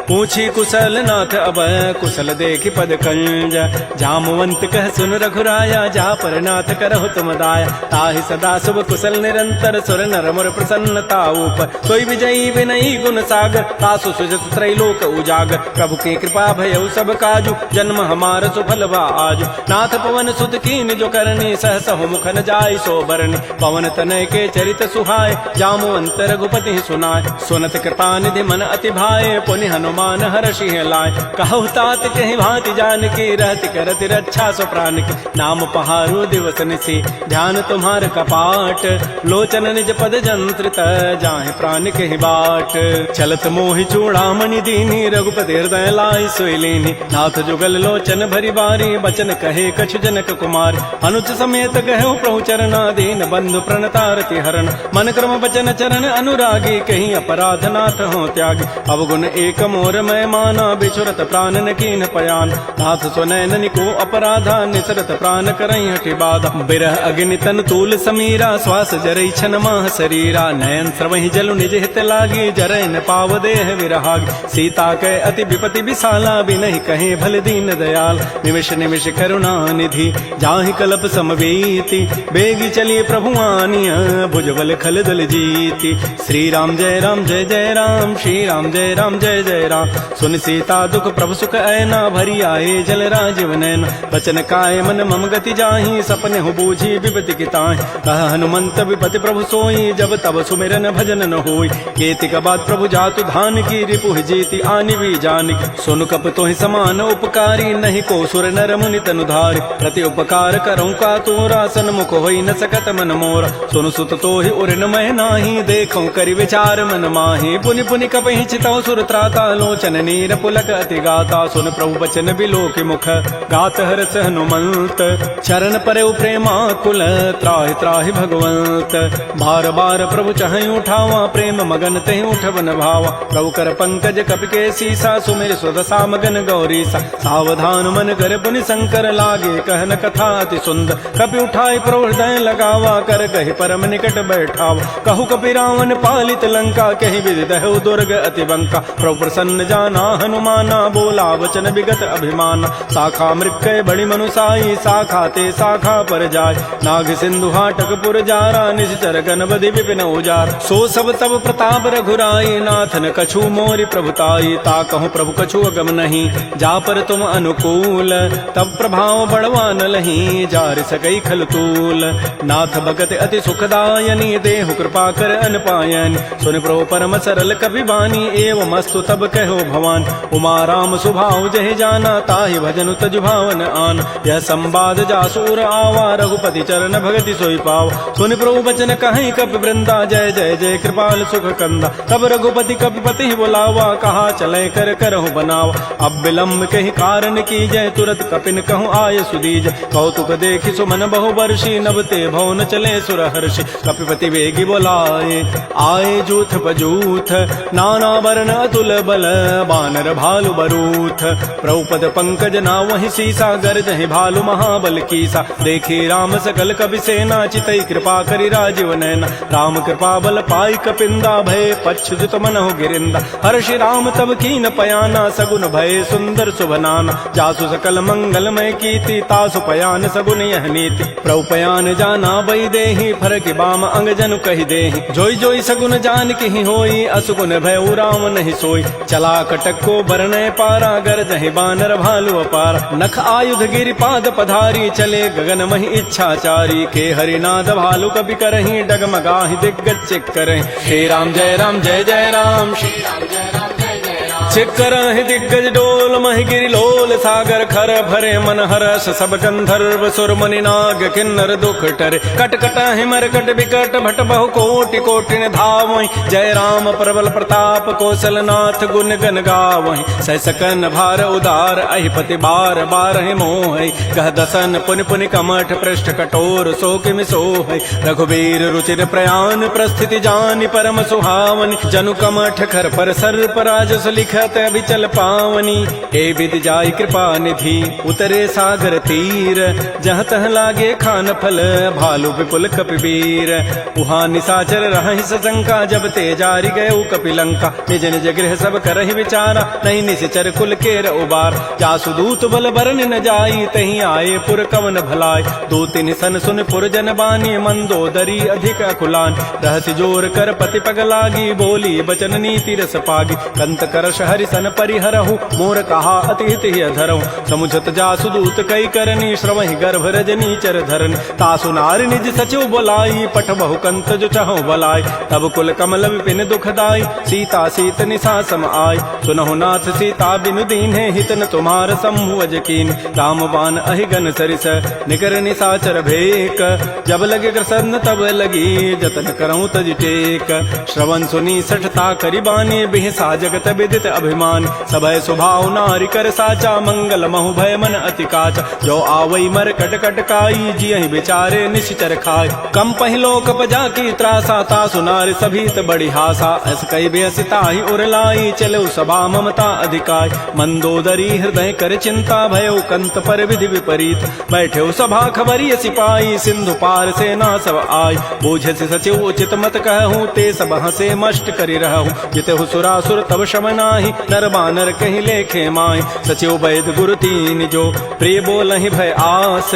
[SPEAKER 1] पूछी कुशल नाथ अब, कुशल देखि पद कंज। जामवंत कह सुन रघुराया, जा पर नाथ करहु तुम दाया। ताहि सदा शुभ कुशल निरंतर, सुर नर मुर प्रसन्नता ऊपर। सोई विजयी विनयी गुण सागर, तासु सुजत त्रैलोक उजागर। प्रभु की कृपा भयउ सब काजु, जन्म हमार सुफल बा आजु। नाथ पवन सुत कीन जो करनी, सहस हो मुख न जाय सो बरनी। पवन तनय के चरित सुहाय, जामवंत रघुपति सुनाय। सुनत कृपा निधि मन अति भाए, पुनि हनुमान हर्षि लाय। कहु तात कहि भांति जानकी, रहति करति रक्षा सो प्राण की। नाम पहारो दिवस निसी, ध्यान तुम्हार कपाट। लोचन निज पद जंत्रित, जाहि प्राण कहि बाट। चलत मोहि चूड़ामणि दीनी, रघुपति हृदय लाय सोई लीनी। नाथ जुगल लोचन भरी बारी, बचन कहे कछु जनक कुमार। अनुच समेत कहु प्रभु चरना, दीन बंधु प्रणतारति हरण। मन क्रम बचन चरण अनुरागी, कहीं अपराध नाथ हो त्यागी। अवगुण एक मोर मैं माना, बिछुरत प्राण न कीन पयान। नाथ सुनैन को अपराधा, निसरत प्राण करई हटि बाधा। बिरह अग्नि तन तूल समीरा, श्वास जरई छन माह शरीरा। नयन स्रवहि जलु निज हित लागी, जरै न पाव देह विरहागी। सीता के अति विपति विशाला, बिनहि कहे भल दीन दयाल। निमिष निमिष करुणा निधि, जाहि कल्प समवेति। बेगी चलिए प्रभु आनिया, भुजबल खल दल जीति। श्री राम जय राम, श्री राम जय जय राम। सुन सीता दुख प्रभु सुख ऐना, भरी आए जल राजीव नैना। बचन काय मन मम गति जाहि, सपने हो बूझी विपति की ताहि। कह हनुमंत विपति प्रभु सोई, जब तब सुमिरन भजन न होई। केतिक बाद प्रभु जातु धान की, रिपुहि जीति आनि भी जानिकी। सुन कप तोहि समान उपकारी, नहीं को सुर नर मुनि तनुधारि। प्रति उपकार करऊँ का तोरा, सन्मुख होई न सकत मन मोरा। सुन सुत तोहि उर न मैं नाही, देखऊँ करि विचार मन माहि। पुनि पुनि कपहि चितऊ सुर त्राता, लोचन नीर पुलक अति गाता। सुन प्रभु बचन बिलो के मुख, गात हरस हनुमंत। चरण परउ प्रेमाकुल, त्राहि त्राहि भगवंत। बार बार प्रभु चहई उठावा, प्रेम मगन तेहि उठवन भावा। प्रभु कर पंकज कपि के सीसा, सुमिर सुदशा मगन गौरीसा। सावधान मन कर पुनि शंकर, लागे कहन कथा अति सुंदर। कपि उठाई प्रभु हृदय लगावा, कर कहि परम निकट बैठावा। कहु कपि रावण पालित लंका, कहि विधि दहु दुर्ग अति बंका। प्रभु प्रसन्न जाना हनुमाना, बोला वचन विगत अभिमाना। शाखा मृक्कय बड़ी मनुसाई, शाखा ते शाखा पर जाय। नाग सिंधु हाटक पुर जारा, निश्चर गणपति विपिन उजार। सो सब तब प्रताप रघुराई, नाथन कछु मोरि प्रभुताई। ता कहूँ प्रभु कछु अगम नहीं, जा पर तुम अनुकूल। तब प्रभाव बढ़वा न लही, जार सकई खल तूल। नाथ भगत अति सुखदायनी, देहु कृपा कर अनपायनी। सुन प्रभु परम सरल कपि बानी, एवं अस्तु तब कहो भवान। उमा राम सुभाव जहि जाना, ताहि भजनु तजु भावन आन। यह संवाद जासूर आवा, रघुपति चरण भगति सोई पाव। सुन प्रभु बचन कहीं कप वृंदा, जय जय जय कृपाल सुख कंदा। तब रघुपति कपिपति बुलावा, कहा चले कर करहु बनावा। अब विलम्ब कहीं कारण की जय, तुरत कपिन कहूँ आय सुदीज। कौतुक देखि सुमन बहु वर्षी, नभते भवन चले सुर हर्षि। कपिपति वेगी बोलाए, आए जूथ बजूथ। नाना वर्ण अतुल बल, बानर भालु बरूथ। प्रभुपद पंकज ना वही सीसा, गर्जहि भालु महाबल कीसा। देखी राम सकल कपि सेना, चितई कृपा करि राजीव नैना। राम कृपा बल पाई कपिंदा, भय पच्छुत मन हो गिरिंदा। हर्षि राम तब कीन पयाना, सगुन भय सुंदर शुभनाना। जासु सकल मंगलमय कीर्ति, तासु पयान सगुन यह नीति। प्रभु पयान जाना बई देहि, फरक बाम अंग जनु कहि देहि। जोई जोई सगुन जान की होई, असुगुन भय राम नहीं सोई। चला कटक को बरनय पारा, गरजहि बानर भालु अपार। नख आयुध गिरि पाद पधारी, चले गगन महि इच्छाचारी। के हरिनाद भालु कपि करहि, डगमगाहि दिग्गज चिक करहि। श्री राम जय जय राम, श्री राम जय जय राम। शिखर दिग्गज डोल महि गिरि लोल सागर खर भरे मन हरस सब गंधर्व सुर मुनि नाग किन्नर दुख टरे कट कट हिमर कट विकट भट बहु कोटि कोटिन धावहि जय राम प्रबल प्रताप कौशल नाथ गुण गन गावहि सह सकन भार उदार अहिपति बार बार मोह कह दसन पुनि पुनि कमठ पृष्ठ कठोर सो किमि सोह रघुबीर रुचिर प्रयाण प्रस्थिति जानि परम सुहावनि जनु कमठ खर पर सर्प राजस लिखत अभिचल पावनी हे विधि जाय कृपा निधि उतरे सागर तीर जहाँ तह लागे खान फल भालु विपुल कपिवीर उहा निसाचर रहहि सशंका जब ते जारी गए कपिलंका निज निज गृह सब करहि विचारा नहीं निश्चर कुल केर उबार जासु दूत बल बरन न जाई तही आए पुर कवन भलाय दो तीन सन सुन पुर जन बानी मंदोदरी अधिक अकुलान रहसि जोर कर पति पग लागी बोली बचन नीति रस पागी कंत करश हरि सन परिहरहु मोर कहा अति हित धरहु समुझत जासु दूत कई करनी श्रवहि गर्भ रजनी चर धरन तासु नार निज सचिव बोलाई पठ बहु कंत जो चहु बलाई तब कुल कमल विपिन दुखदाई सीता सीत निशा सम आय सुनहु नाथ सीता बिनु दीन्हे हित न तुम्हार समूह अजकीन राम बान अहिगन सरिस निकर निशाचर भेक जब लगे कृष्ण तब लगी जतन करऊं तज टेक श्रवण सुनी सठता करिबानी बिहसा जगत विदित अभिमान सभय स्वभाव नारी कर साचा मंगल महु भय मन अति काचा जो आवई मर कट कट काई जियहि बिचारे निश्चर खाय कम पहिलो कप जाकी त्रासा तासु नारी सभीत बड़ी हासा अस कई बेसिता ही उरलाई चलो सभा ममता अधिकाय मंदोदरी हृदय कर चिंता भयो कंत पर विधि विपरीत बैठे सभा खबरी सिपाही सिंधु पार से ना सब आय बूझ से सचिव उचित मत कहूँ ते सब हसे मष्ट करी रहूँ जिते सुरासुर तब शमनाहि नर बानर कहीं लेखे माय सचिव वैद गुरु तीन जो प्रिय बोलहि भय आस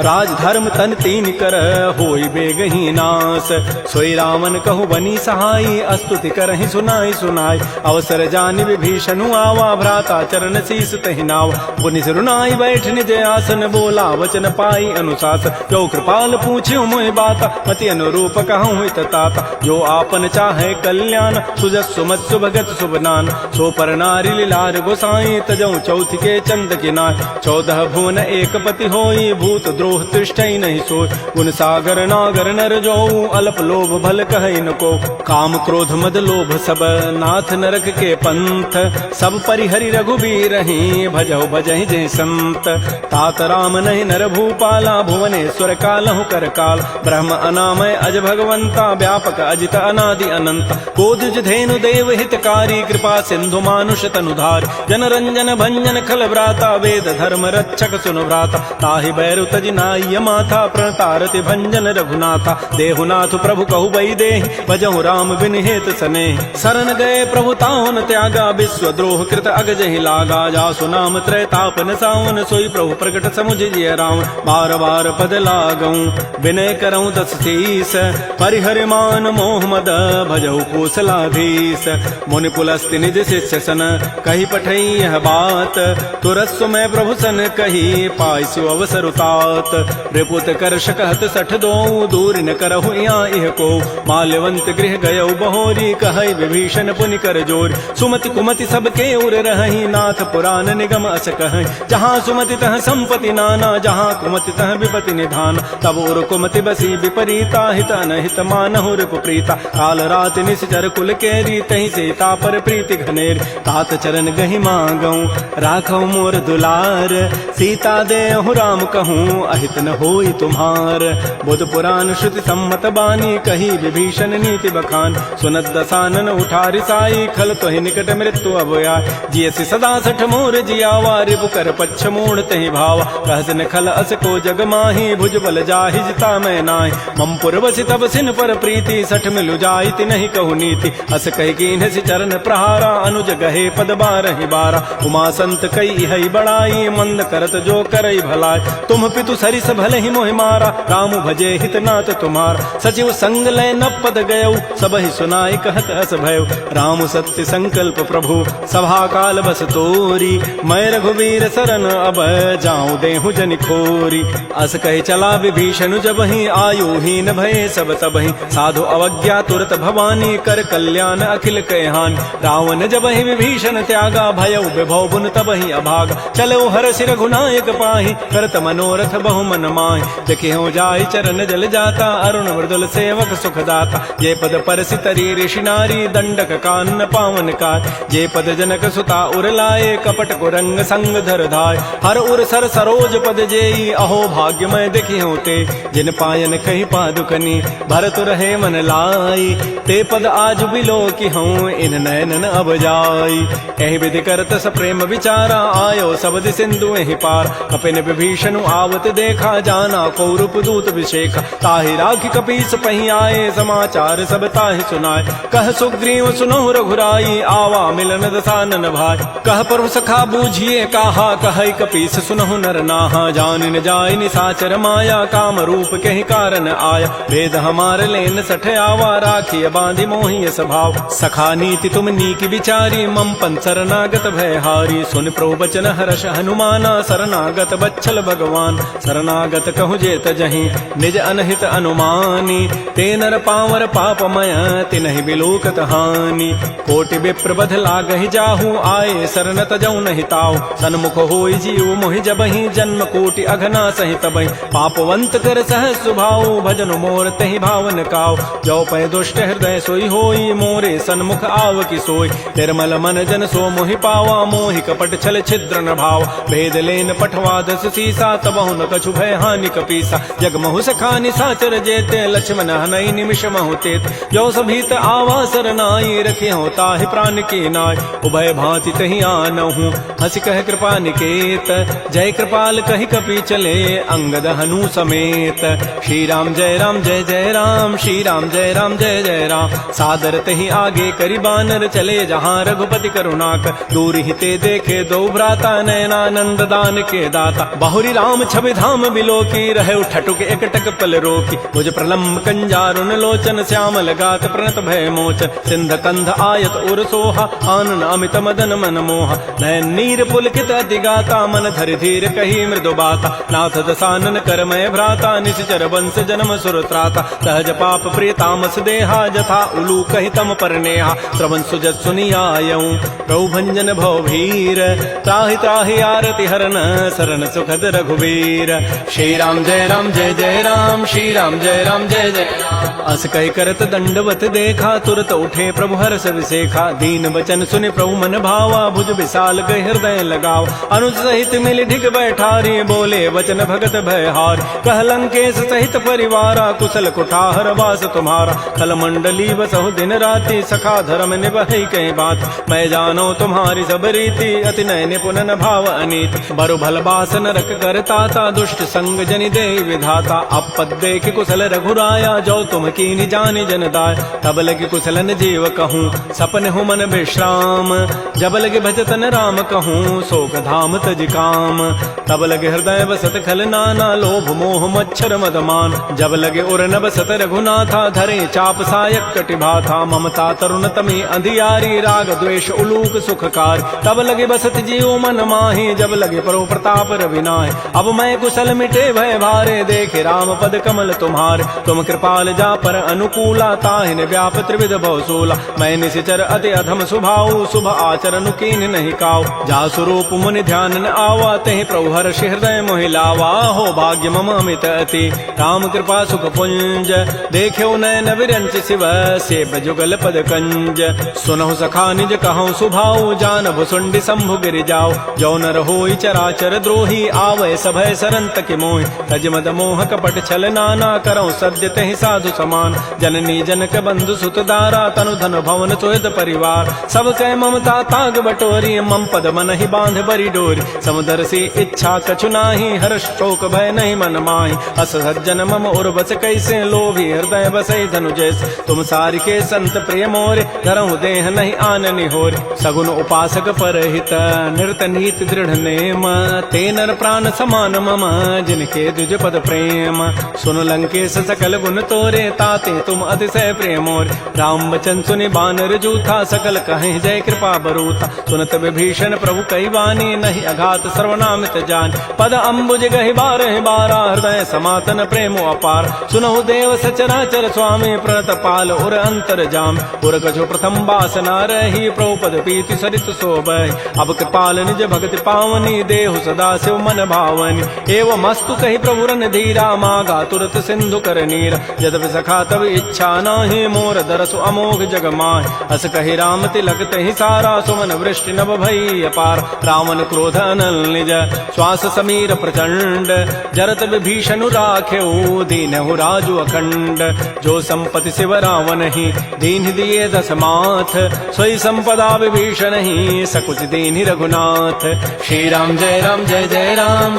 [SPEAKER 1] राज धर्म तन तीन कर होई बेगही नास सोई रावण कहु बनी सहाई अस्तुति करहि सुनाई सुनाई अवसर जानि विभीषणु आवा भ्राता चरण शीस तहि नाव पुनि सिरुनाई बैठ निज आसन बोला वचन पाई अनुशास जो कृपाल पूछ्यो मोहि बाता मति अनुरूप कहूँ हित ताता जो आपन चाहे कल्याण सुजस सुमत सुभगत सुबनान सो पर नारी लीलार गोसाई तजऊ चौथ के चंद किनाय 14 भुवन एक पति होई भूत द्रोह तिष्ठई नहीं सोय गुण सागर नागर नर जो अल्प लोभ भल कहै न को काम क्रोध मद लोभ सब नाथ नरक के पंथ सब परिहरि रघुबीर ही भजौ भजहि जय संत तात राम नहीं नर भूपाला भुवनेश्वर कालहु कर काल ब्रह्म अनामय अज भगवंता व्यापक अजित अनादि अनंत कोदुज धेनु देव हितकारी कृपा सिंधु मानुष तनुधार जन रंजन भंजन खल व्राता वेद धर्म रक्षक सुनु व्राता ताहि बैरु तज नाय माथा प्रणतारति भंजन रघुनाथा देहुनाथ प्रभु कहु बई देहि भजहु राम बिन हेत सने शरण गए प्रभु ताहुन त्यागा विश्व द्रोह कृत अगजहि लागा जासु नाम त्रैतापन सावन सोई प्रभु प्रकट समुझ जिय राम बार बार पद लागऊं विनय करऊं दस शीस परिहरि मान मोह मद भजहु कौशलाधीश मुनि पुलस्ति निज शिष्य सन कही पठई यह बात तुरस्व में प्रभु सन कही पाइसु अवसर उतात रिपुत कर शकहत सठ दो दूर न करहु यहाँ इह को माल्यवंत गृह गयौ बहोरी कहई विभीषण पुनि कर जोर सुमति कुमति सबके उर रही नाथ पुराण निगम अस कहई जहाँ सुमति तह संपति नाना जहाँ कुमति तह विपति निधान तब उर कुमति बसी विपरीता हित अनहित मानहु रिपु प्रीता काल रात निश्चर कुल केरी तही सीता पर प्रीति घनेर तात चरण गहि मांगऊं राखौ मोर दुलार सीता देहु राम कहूँ अहित न होई तुम्हार बुध पुराण श्रुति सम्मत बानी कही विभीषण नीति बखान सुनत दसानन उठारि साई खल तोहि निकट मृत्यु अभया जियसि सदा सठ मोर जियावा रिपु कर पच्छ मूढ़ तहि भावा कहस न खल अस को जग माही भुज बल जाहि जिता मैं नाहि मम पुरवसि तब सिन पर प्रीति सठ मिलु जाइति नहीं कहु नीति अस कहि कीन्हसि चरण प्रहारा अनुज गहे पद बारहि बारा उमा संत कई हई बड़ाई मंद करत जो करई भलाई तुम पितु सरिस भले ही मोहि मारा राम भजे हित नाथ तुम्हार सचिव संग लय न पद गयौ सबहि सुनाई कहत अस भयउ राम सत्य संकल्प प्रभु सभा काल बस तोरी मैं रघुवीर शरण अब जाऊं देहु जनि खोरी अस कहे चला विभीषण जब ही आयु हीन भय सब तबहि साधु अवज्ञा तुरत भवानी कर कल्याण अखिल कहहान रावण जब ही विभीषण त्यागा, भयउ विभव बुन तबहि अभागा। चलो हरषि रघुनायक पाहि, करत मनोरथ बहु मन माहि। देखियो जाहि चरण जल जाता, अरुण मृदुल सेवक सुखदाता। जे पद परसि तरी ऋषि नारी, दंडक कानन पावन काय। जे पद जनक सुता उर लाए, कपट कुरंग संग धर धाय। हर उर सर सरोज पद जेई, अहो भाग्यमय देखियो ते। जिन पायन कही पादुकनी, भरत रहे मन लाई। ते पद आज बिलो की हूँ, इन नयनन अब जाई। एहि विधि करत स प्रेम विचारा, आयो सबद सिंधु एहि पार। कपिन विभीषण आवत देखा, जाना कौरूप दूत विशेखा। ताहि राखि कपीस पहि आए, समाचार सब ताहि सुनाए। कह सुग्रीव सुनहु रघुराई, आवा मिलन दसानन भाई। कह प्रभु सखा बूझिए काहा, कहै कपीस सुनहु नर नाहा। जान न जाय निसाचर माया, काम रूप के कारण आया। वेद हमार लेन सठ आवा, राखिय बांधि मोहि स्वभाव। सखा नीति तुम नीक विचारी, मम पन शरणागत भय हारी। सुन प्रभु बचन हर्ष हनुमाना, शरणागत बच्छल भगवान। शरणागत कहु जेत जहीं, निज अनहित अनुमानी। ते नर पावर पापमय, तिनहि बिलोकत हानि। कोटि विप्र बध लागहि जाहू, आए शरण तजौ नहि ताऊ। सन्मुख होई जीव मोहि जबहि, जन्म कोटि अघना सहि तबहि। पापवंत कर सहज सुभाऊ, भजन मोर तहि भावन काऊ। जो पै दुष्ट हृदय सोई होई, मोरे सन्मुख आव की सोई। निर्मल मन जन सो मोहि पावा, मोहि कपट छल छिद्र न भाव। भेद लेन पठवा दस सीसा, तबहु न कछु भय हानि कपीसा। जग महु सखा निसाचर जेते, लक्ष्मण हनई निमिष महु तेत। जो सभीत आवा सरनाई, रखे हो ताहि प्राण की नाय। उभय भांति तहि आनहु, हंस कह कृपा निकेत। जय कृपाल कहि कपि चले, अंगद हनु समेत। श्री राम जय राम जय जय राम, श्री राम जय राम जय जय राम। सादर तहि आगे करि बानर, चले जहाँ रघुपति करुणाकर। दूर ही ते देखे दो भ्राता, नयनानंद दान के दाता। बहुरी राम छवि धाम बिलो की, रहे ठटुक एकटक पल रोकी। भुज प्रलम्ब कंजारुन लोचन, श्यामल गात प्रणत भय मोचन। सिंध कंध आयत उर सोहा, आनन अमित मदन मन मोहा। नयन नीर पुलकित अति गाता, मन धरि धीर कही मृदु बाता। नाथ दसानन करमय भ्राता, निश्चर वंश जन्म सुर त्राता। सहज पाप प्रिय तामस देहा, जथा उलू कहि तम पर नेहा। श्रवण सुजत सुनियायऊं, प्रभु भंजन भव भीर। त्राहि त्राहि आरति हरन, शरण सुखद रघुवीर। श्री राम जय जय राम, श्री राम जय जय राम। अस कहि करत दंडवत देखा, तुरत उठे प्रभु हर्ष विसेखा। दीन वचन सुनि प्रभु मन भावा, भुज विशाल गहि हृदय लगाव। अनुज सहित मिल ढिग बैठारी, बोले वचन भगत भय हार। कह लंकेश सहित परिवारा, कुशल कुठार वास तुम्हारा। खल मंडली बसहु दिन राति, सखा धर्म निभहि कहीं बात। मैं जानो तुम्हारी सब रीति, अति नय निपुण न भाव अनीति। बरु भल बास नरक करताता, दुष्ट संग जनि दे विधाता। अपद देख कुशल रघुराया, जो तुम कीनि जानि जन दाय। तब लगे कुशलन जीव कहूँ, सपन हो मन विश्राम। जब लगे भजतन राम कहूँ, शोक धाम तज काम। तब लगे हृदय बसत खल नाना, लोभ मोह मच्छर मदमान। जब लगे उर न बसत रघुनाथा, धरे चाप सायक कटिभाथा। ममता तरुण तमी अंधियारी, राग द्वेष उलूक सुखकार। तब लगे बसत जीव मन माही, जब लगे परो प्रताप रविनाय। अब मैं कुशल मिटे भय भारे, देखे राम पद कमल तुम्हारे। तुम कृपाल जा पर अनुकूला, ताहिन व्याप त्रिविध भवसूला। मैं निशिचर अति अधम स्वभाव, शुभ आचरण कीन नहीं काव। जा स्वरूप मुनि ध्यान न आवा, तहि प्रभु हर्ष हृदय मोहि लावा। हो भाग्य मम अमित अति, राम कृपा सुख पुंज। देख्यो नयन विरंच शिव, सेव जुगल पद कंज। सुनहु सखा निज कहूँ सुभाऊ, जान भुसुंडी शंभु गिर जाओ। जो नर होई चराचर द्रोही, आवै सभय सरन तकि मोहि। तज मद मोह कपट छल नाना, करऊँ सद्य तहि साधु समान। जननी जनक बंधु सुत दारा, तनु धन भवन सुहृद परिवार। सब कह ममता ताग बटोरी, मम पद मन ही बांध बरी डोरी। समुदर सी इच्छा कछु नाही, हर्ष शोक भय नहीं मन माही। अस सज्जन मम उर बस कैसे, लोभी हृदय बसई धनु जैसे। तुम सारि के संत प्रिय मोरे, धरहु देह नहीं आननि होरे। सगुन उपासक परहित, निरत नीति दृढ़ नेम। ते नर प्राण समान मम, जिनके द्विज पद प्रेम। सुन लंकेश सकल गुण तो जोरे ताते तुम अतिशय प्रेम मोर। राम बचन सुनि बानर जूथा सकल कहें जय कृपा बरूथा। सुनत विभीषण प्रभु कई वाणी नहीं अघात सर्वनामित जान। पद अम्बुज गहि बारह बारा हृदय समातन प्रेमो अपार। सुनहु देव सचराचर स्वामी प्रणत पाल उर अंतर जाम। उर कछु प्रथम वासना रही प्रभु पद पीति सरित शोभहि। अब कृपाल निज भगति पावनी देहु सदा शिव मन भावनी। एवं मस्तु कही प्रभु रन धीरा मागा तुरत सिंधु कर नीर। यद्यपि सखा तब इच्छा नाही मोर दरसु अमोघ जग माहि। अस कही राम तिलक तहि सारा सुमन वृष्टि नभ भई अपार। रावण क्रोध अनल निज श्वास समीर प्रचंड। जरत विभीषण राखेऊ दीनहु राजु अखंड। जो संपत्ति शिव रावण ही दीन दिए दस माथ। सोई संपदा विभीषण ही सकुच दीन रघुनाथ।
[SPEAKER 2] श्री राम जय राम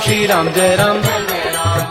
[SPEAKER 2] श्री राम जय राम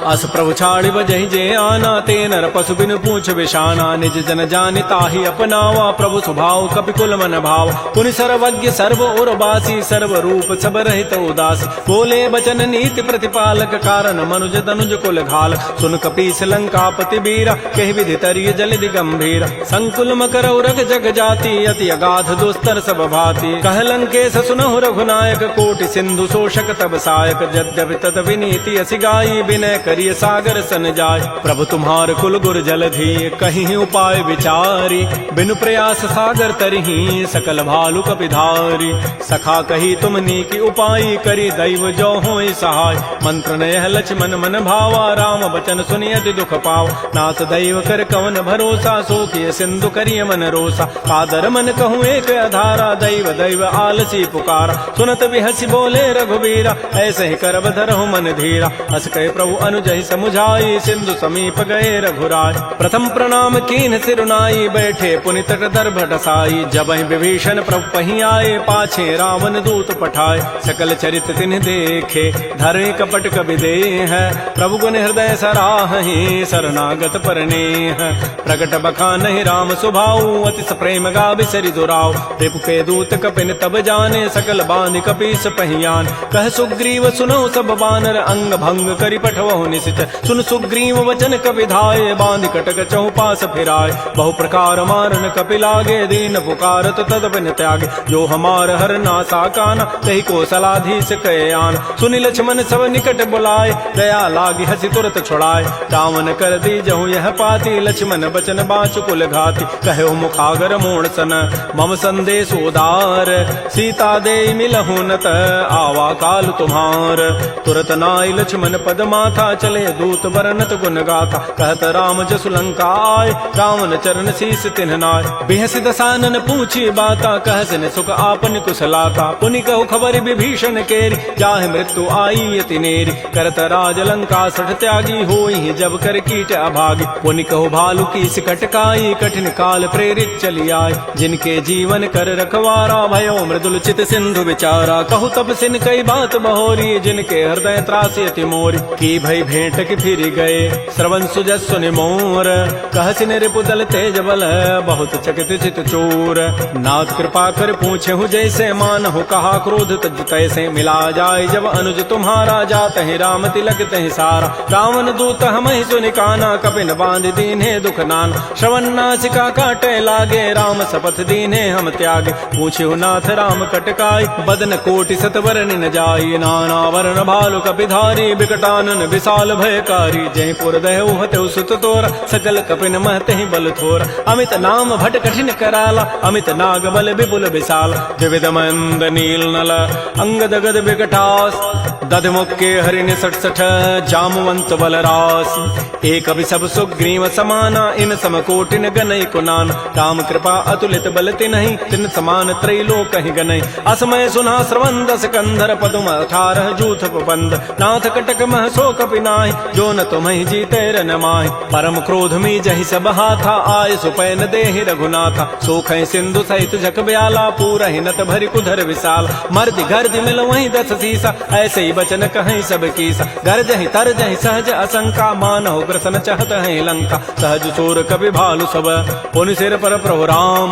[SPEAKER 1] अस प्रभु छाड़ि बजहि जे आना। ते नर पशु बिनु पूछ विशाना। निज जन जानि ताहि अपनावा प्रभु स्वभाव कपिकुल मन भाव। पुनि सर्वज्ञ सर्व उर्वासी सर्व रूप सब रहित उदासी। बोले बचन नीति प्रतिपालक कारण मनुज तनुज कुल घाल। सुन कपीस लंकापति बीरा कहि विधि तरिय जलधि गंभीर। संकुल मकर उरग जग जाति अति अगाध दुस्तर सब भाति। कह लंकेश सुनहु रघुनायक कोटि सिंधु शोषक तब सायक। यद्यपि तद विनीति असि गाई विनय करिय सागर सन जाय। प्रभु तुम्हार कुल गुर जलधि कहीं उपाय विचारी। बिनु प्रयास सागर तरही सकल भालु कपिधारी। सखा कही तुम नीकी उपाय करी दैव जो होई सहाय। मंत्र नयह लक्ष्मण मन भावा राम बचन सुनियति दुख पाव। नाथ दैव कर कवन भरोसा सो किय सिंधु करिय मन रोसा। कादर मन कहूँ एक अधारा दैव दैव आलसी पुकारा। सुनत बिहसी बोले रघुबीरा ऐसे ही करब धरहु मन धीरा। हस कहे प्रभु अनुजहि समुझाई सिंधु समीप गए रघुराय। प्रथम प्रणाम कीन सिरुनाई बैठे पुनि तट दर्भ डसाई। जबहि विभीषण प्रभु पही आए पाछे रावण दूत पठाए। सकल चरित तिन्ह देखे धरे कपट कवि देह। प्रभु गुण हृदय सराहि शरणागत परनेह। प्रगट बखानहि राम सुभाऊ अति प्रेम गावि सरि दुराव। रिपु के दूत कपिन तब जाने सकल बांधि कपीस पहियान। कह सुग्रीव सुनौ सब बानर अंग भंग करि पठवहु निशिच। सुन सुग्रीव वचन कपि धाये बांधि कटक चहु पास फिराय। बहु प्रकार मारन कपि लागे दीन पुकारत तद बिन त्यागे। जो हमार हर नासा काना तहि कौशलाधीश कहे आन। सुनि लक्ष्मण सब निकट बुलाए दया लागी हसी तुरत छुड़ाए। रावण कर दी जहु यह पाती लक्ष्मण बचन बाचु कुल घाती। कहो मुखागर मोण सन मम संदेश उदार। सीता दे मिलहु नत आवा काल तुम्हार। तुरत नाई लक्ष्मण पद माथा चले दूत बरनत गुण गाथा। कहत राम जसु लंका आय रावण चरण शीस तिन्ह नाय। बिहसि दसानन पूछी बाता कहसिन सुख आपन कुशलाता। पुनि कहु खबर विभीषण केरी जाहि मृत्यु आई अति नेरी। करत राज लंका सठ त्यागी होई जब कर कीट अभागी। पुनि कहु भालु की सिकटकाई कठिन काल प्रेरित चली आय। जिनके जीवन कर रखवारा भयो मृदुल चित सिंधु विचारा। कहु तब सिन कई बात बहोरी जिनके हृदय त्रासी अति मोरी। की भई भेंट की फिर गए श्रवण सुजस सुनि मोर। कहसिन रिपुदल तेज बल बहुत चकित चित चोर। नाथ कृपा कर पूछे हूँ जैसे मान हो कहा क्रोध तज तैसे। मिला जाय जब अनुज तुम्हारा जात है राम तिलक तहि सारा। रावण दूत हम ही सुनि काना कपिन बांध दीन्हे दुख नान। श्रवण नासिका काटे लागे राम शपथ दीन्हे हम त्यागे। पूछे नाथ राम कटकाई बदन कोटि सतवर न जाई। नाना वर्ण भालु कपिधारी विकटानन विशाल भयकारी। जयपुर दहु हतु सुत तोर सकल कपिन महते बल थोर। अमित नाम भट कठिन कराला अमित नाग बल विपुल विशाल। द्विविध मंद नील नल अंगद गद विकटास। दध मुक्के हरिण सठ सठ जामवंत बलरास। एक अभि सब सुग्रीव समाना इन सम कोटिन गनई कुनान। राम कृपा अतुलित बल तिन्हि तिन समान त्रैलोक कहि गनई। असमय सुना श्रवण दस कंधर पदुम 18 जूथ बंद। नाथ कटक मह सो कपि नाहि जो न तुम्हि जीते रन माहि। परम क्रोध मी जहि सब हाथा आय सुपैन देहि रघुनाथा। सोखै सिंधु सहित जग ब्याला पूरहि नत भरि कुधर विशाल। मर्दि गर्दि मिल वहीं 10 सीसा ऐसे ही बचन कहीं सब कीसा। गरजहि तरजहि सहज असंका मानहु ग्रसन चहत है लंका। सहज सूर कपि भालु सब पुनि सिर पर प्रभु राम।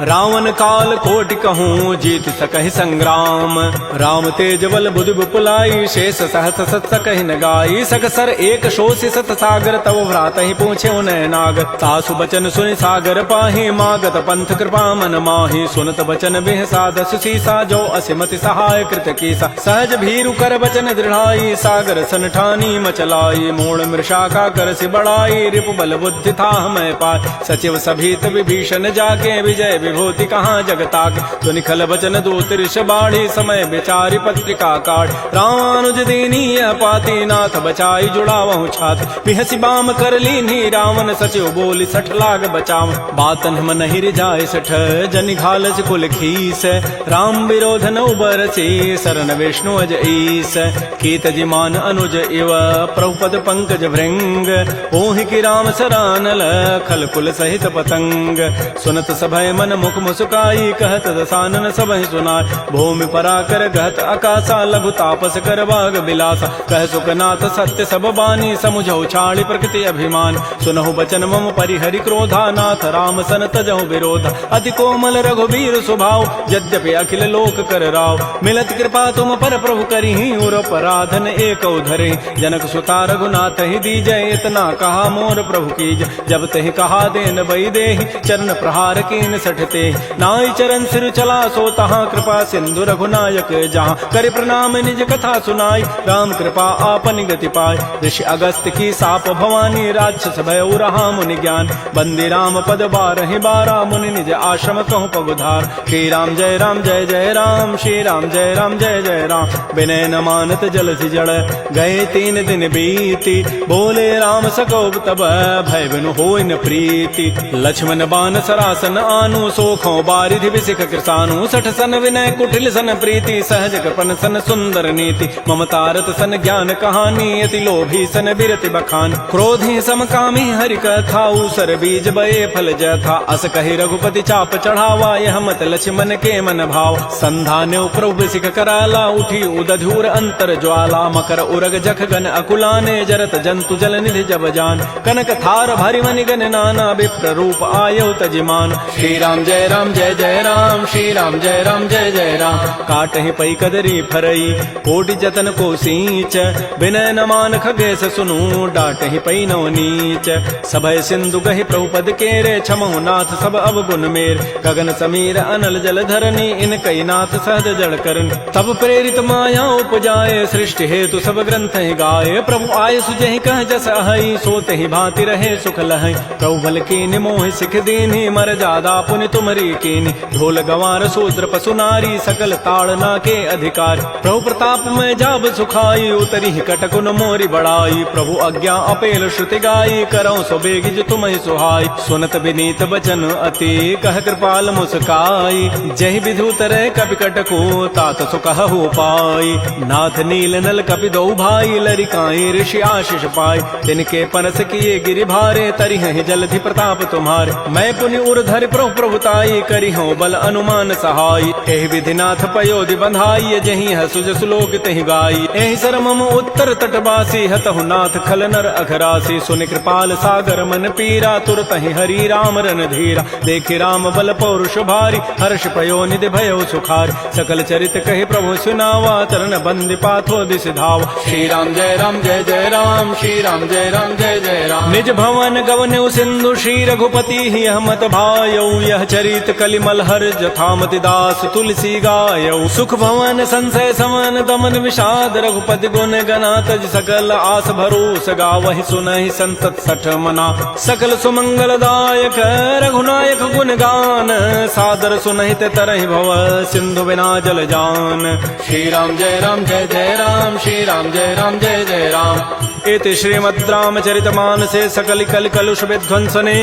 [SPEAKER 1] रावण काल कोटि कहूँ जीत सकहि संग्राम। राम तेज बल बुधि बुपुलाई शेष सहस सत सकहि न गाई। सक सर एक शोषि सत सागर, तव भ्रात ही पूछे उन्हें नागर। सासु बचन सुनि सागर पाहि, मागत पंथ कृपा मन माहि। सुनत बचन बिह साध सुसीसा, जो असिमति सहाय कृत कीसा। सहज भीरु कर बचन दृढ़ाई, सागर सन ठानी मचलाई। मूढ़ मृषा का कर सि बढ़ाई, रिपु बल बुद्धि था मैं पाय। सचिव सभीत विभीषण जाके, विजय विभूति कहाँ जगताके। तो निखल बचन दूत ऋष बाढ़ी, समय विचारि पत्रिका काढ़। रामानुज दीनीय पाती, नाथ बचाई जुड़ावहु छाती। बिहसि बाम कर लीन्ही रावण, सचिव बोली सठ लाग बचाव। बातन मन ही रिझाए सठ, जनि घालस कुल खीस। राम विरोध न उबरसी, शरण विष्णु अज ईस। कीत जिमान अनुज इव, प्रभुपद पंकज भृंग। ओहि की राम सरानल, खल कुल सहित पतंग। सुनत सभय मन मुख मुस्काई, कहत दसानन सबहि सुनाय। भूमि पराकर गहत आकाशा, लघु तापस कर बाग बिलासा। कह सुखनाथ सत्य सब बानी, समुझौ छाड़ी प्रकृति अभिमान। सुनहु बचन मम परिहरि क्रोधा, नाथ राम सन तजहु विरोधा। अति कोमल रघुबीर स्वभाव, यद्यपि अखिल लोक कर राव। मिलत कृपा तुम पर प्रभु करिहि, उर पराधन एक धरे। जनक सुता रघुनाथ ही दीजय, इतना कहा मोर प्रभु कीज। जब तहि कहा देन बई देहि, चरण प्रहार कीन सठते। नाई चरण सिर चला सो तहाँ, कृपा सिंधु रघुनायक जहाँ। कर प्रणाम निज कथा सुनाई, राम कृपा आपन गति पाय। ऋषि अगस्त की साप भवानी, राक्षस भय रहा मुनि ज्ञान। बंदी राम पद बारहि बारा, मुनि निज आश्रम कहूँ पगुधार। श्री राम जय राम जय जय राम, श्री राम जय राम जय जय राम। विनय न मानत जलधि जड़, गए 3 दिन बीती। बोले राम सकोब तब, भय बिनु होय न प्रीति। लक्ष्मण बान सरासन आनु, सोखों बारिधि विसिख कृसानु। सठ सन विनय कुटिल सन प्रीति, सहज कृपन सन सुंदर नीति। ममतारत सन ज्ञान कहानी, अति लोभी सन बिरति बखान। क्रोधी समकामी हरि कथाऊ, सर बीज बये फल जथा। अस कहि रघुपति चाप चढ़ावा, यह मत लक्ष्मण के मन भाव। संधान्यो प्रभु सिख कराला, उठी उदधूर अंतर ज्वाला। मकर उरग जख गन अकुलाने, जरत जंतु जल निधि जब जान। कनक थार भारि मनि गन नाना, विप्र रूप आयो तजिमान। श्री राम जय राम जय जय राम, श्री राम जय राम जय जय राम। काटहि पै कदरी फरई, कोटि जतन को सींच। विनय न मान खगेश सुनु, डांटहि पै नव नीच। सभय सिंधु गहि प्रभुपद केरे, क्षमहु नाथ सब अवगुण मेर। गगन समीर अनल जल धरनी, इनकई नाथ सहज जड़ करन। तब प्रेरित माया उपजाए, सृष्टि हेतु सब ग्रंथ ही गाए। प्रभु आय सुजहि कह जस अहै, सोते ही भांति रहे सुख लहै। प्रभु बल कीनि मोहि सिख दीन्हि, मर जादा पुनि तुमरी कीनि। ढोल गंवार शूद्र पशु नारी, सकल ताड़ना के अधिकार। प्रभु प्रताप में जाब सुखाई, उतरी कटकुन मोरी बड़ाई। प्रभु आज्ञा अपेल श्रुति गाई, करऊं सो बेगिज तुम्हि सुहाई। सुनत विनीत बचन अति, कह कृपाल मुस्काई। जहि विधु तरह कपि कटको, तात सुकहु पाई। नाथ नील नल कपि दो भाई, लरिकाई ऋषि आशीष पाई। तिनके परस किए गिरि भारे, तरिहहि जलधि प्रताप तुम्हारे। मैं पुनि उर धरि प्रभु प्रभुताई, करिहूँ बल अनुमान सहाय। एहि विधिनाथ पयोधि बंधाई, जहि हसुज सुलोक तहि गाई। एहि सर मम उत्तर तटवासी, हतहु नाथ खल नर अघरासी। सुनि कृपाल सागर मन पीरा, तुरतहि हरि राम रन धीरा। देखि राम बल पौरुष भारी, हर्ष पयो निधि भयो सुखारी। सकल चरित कहि प्रभु सुनावा, चरण बंदि पाथो दिस धावा। श्री राम जय राम जय जय राम, श्री राम जय राम जय जय राम। निज भवन गवन्यु सिंधु, श्री रघुपति ही हमत भायौ। यह चरित कलिमल हर जथामति दास, तुलसी गायौ। सुख भवन संशय समन, दमन विषाद रघुपति गुण गना। तज सकल आस भरोस, गावहि सुनहि संतत सठ मना। सकल सुमंगल दायक, रघुनायक गुण गान। सादर सुनहि ते तरहि भव, सिंधु बिना जल जान। श्री राम जय राम जय जय राम, श्री राम जय राम जय जय राम। इति श्रीमद् रामचरितमानसे सकल कल कलुष विध्वंसने,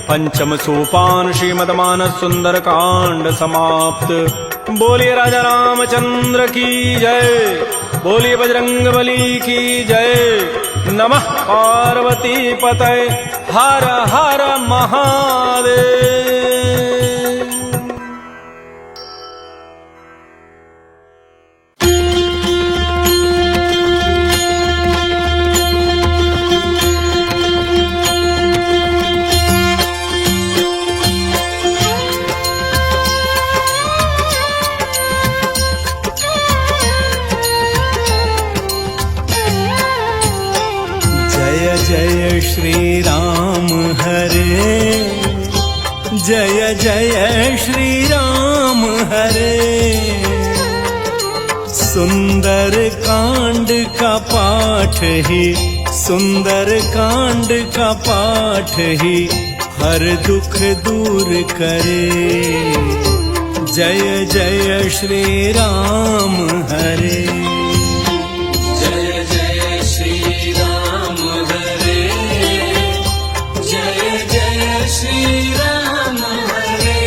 [SPEAKER 1] पंचम सोपान श्रीमद्मानस सुंदर कांड समाप्त। बोलिए राजा रामचंद्र की जय, बोलिए बजरंग बली की जय। नमः पार्वती पतये, हर हर महादेव। जय श्री राम हरे, जय जय श्री राम हरे। सुंदर कांड का पाठ ही, सुंदर कांड का पाठ ही हर दुख दूर करे। जय जय श्री राम हरे,
[SPEAKER 2] जय जय श्री राम हरे, जय जय श्री राम हरे।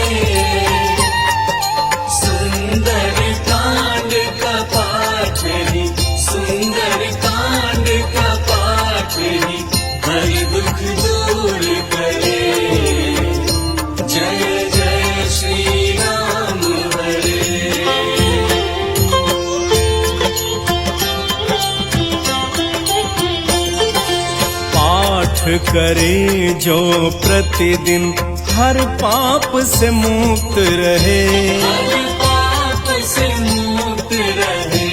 [SPEAKER 2] सुंदर कांड का पाठ ही, सुंदर कांड का पाठ ही हर दुख दूर करे। जय जय श्री राम हरे।
[SPEAKER 1] पाठ करे जो प्रतिदिन हर पाप से मुक्त रहे।
[SPEAKER 2] हर पाप से मुक्त रहे।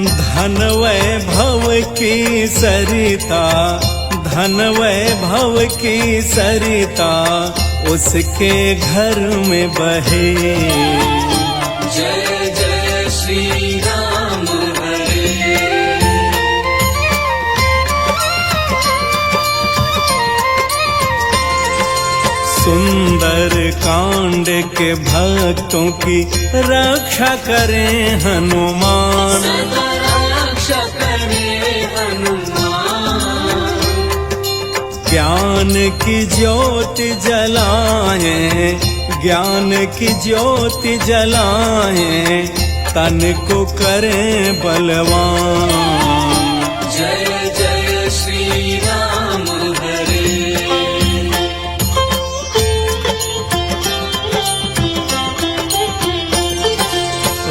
[SPEAKER 1] धन वैभव की सरिता, धन वैभव की सरिता उसके घर में बहे।
[SPEAKER 2] जय जय श्री राम हरे।
[SPEAKER 1] सुंदर कांड के भक्तों की रक्षा करें हनुमान।
[SPEAKER 2] सदा रक्षा करे हनुमान।
[SPEAKER 1] ज्ञान की ज्योति जलाएं, ज्ञान की ज्योति जलाएं, तन को करें बलवान।
[SPEAKER 2] जय जय श्री राम हरे।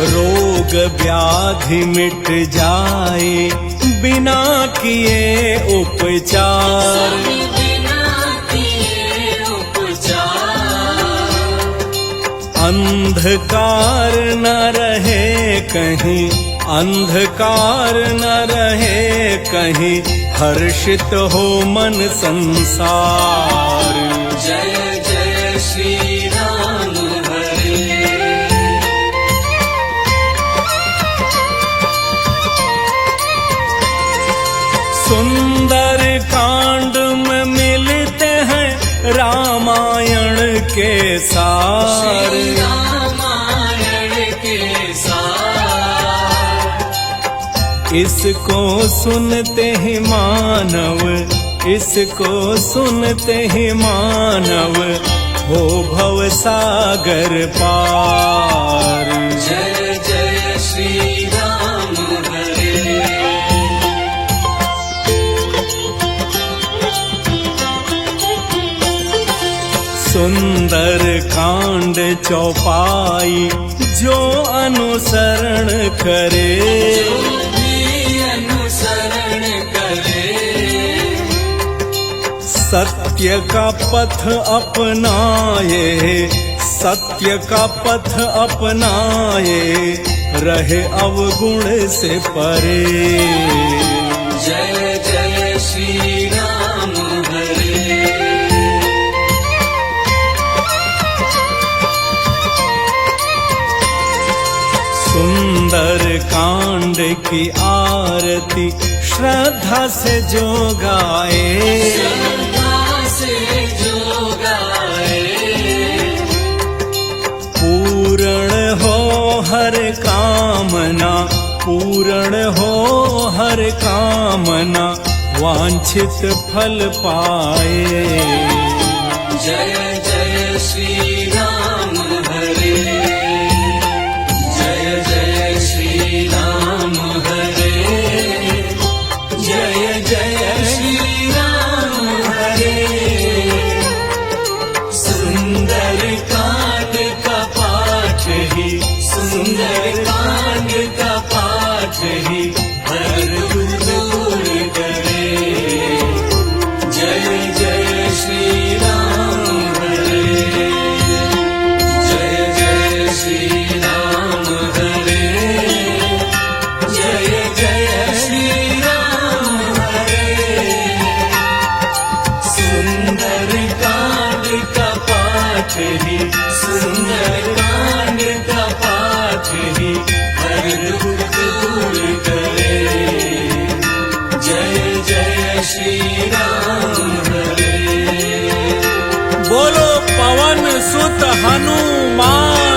[SPEAKER 1] रोग व्याधि मिट जाए बिना किए उपचार।
[SPEAKER 2] बिना किए उपचार।
[SPEAKER 1] अंधकार न रहे कहीं, अंधकार न रहे कहीं, हर्षित हो मन संसार।
[SPEAKER 2] जय जय श्री राम हरे।
[SPEAKER 1] सुंदर कांड में मिलते हैं रामायण के सार।
[SPEAKER 2] श्री रामायण के सार।
[SPEAKER 1] इसको सुनते ही मानव, इसको सुनते ही मानव हो भव सागर पार।
[SPEAKER 2] जय जय श्री राम हरे।
[SPEAKER 1] सुंदर कांड चौपाई जो अनुसरण करे।
[SPEAKER 2] जो भी अनुसरण करे।
[SPEAKER 1] सत्य का पथ अपनाए, सत्य का पथ अपनाए, रहे अवगुण से परे।
[SPEAKER 2] जय जय श्री राम हरे।
[SPEAKER 1] सुंदर कांड की आरती श्रद्धा से जो गाए।
[SPEAKER 2] श्रद्धा से जो गाए।
[SPEAKER 1] पूर्ण हो हर कामना, पूर्ण हो हर कामना, वांछित फल पाए।
[SPEAKER 2] जय जय श्री राम हरे। जय जय श्री राम हरे। जय जय श्री राम हरे। सुंदर कांड का पाठ ही, सुंदर कांड का पाठ ही हर दुख दूर करे। जय जय श्री राम हरे। जय जय श्री राम हरे। जय जय श्री राम हरे। श्री राम हरे।
[SPEAKER 1] बोलो पवन सुत हनुमान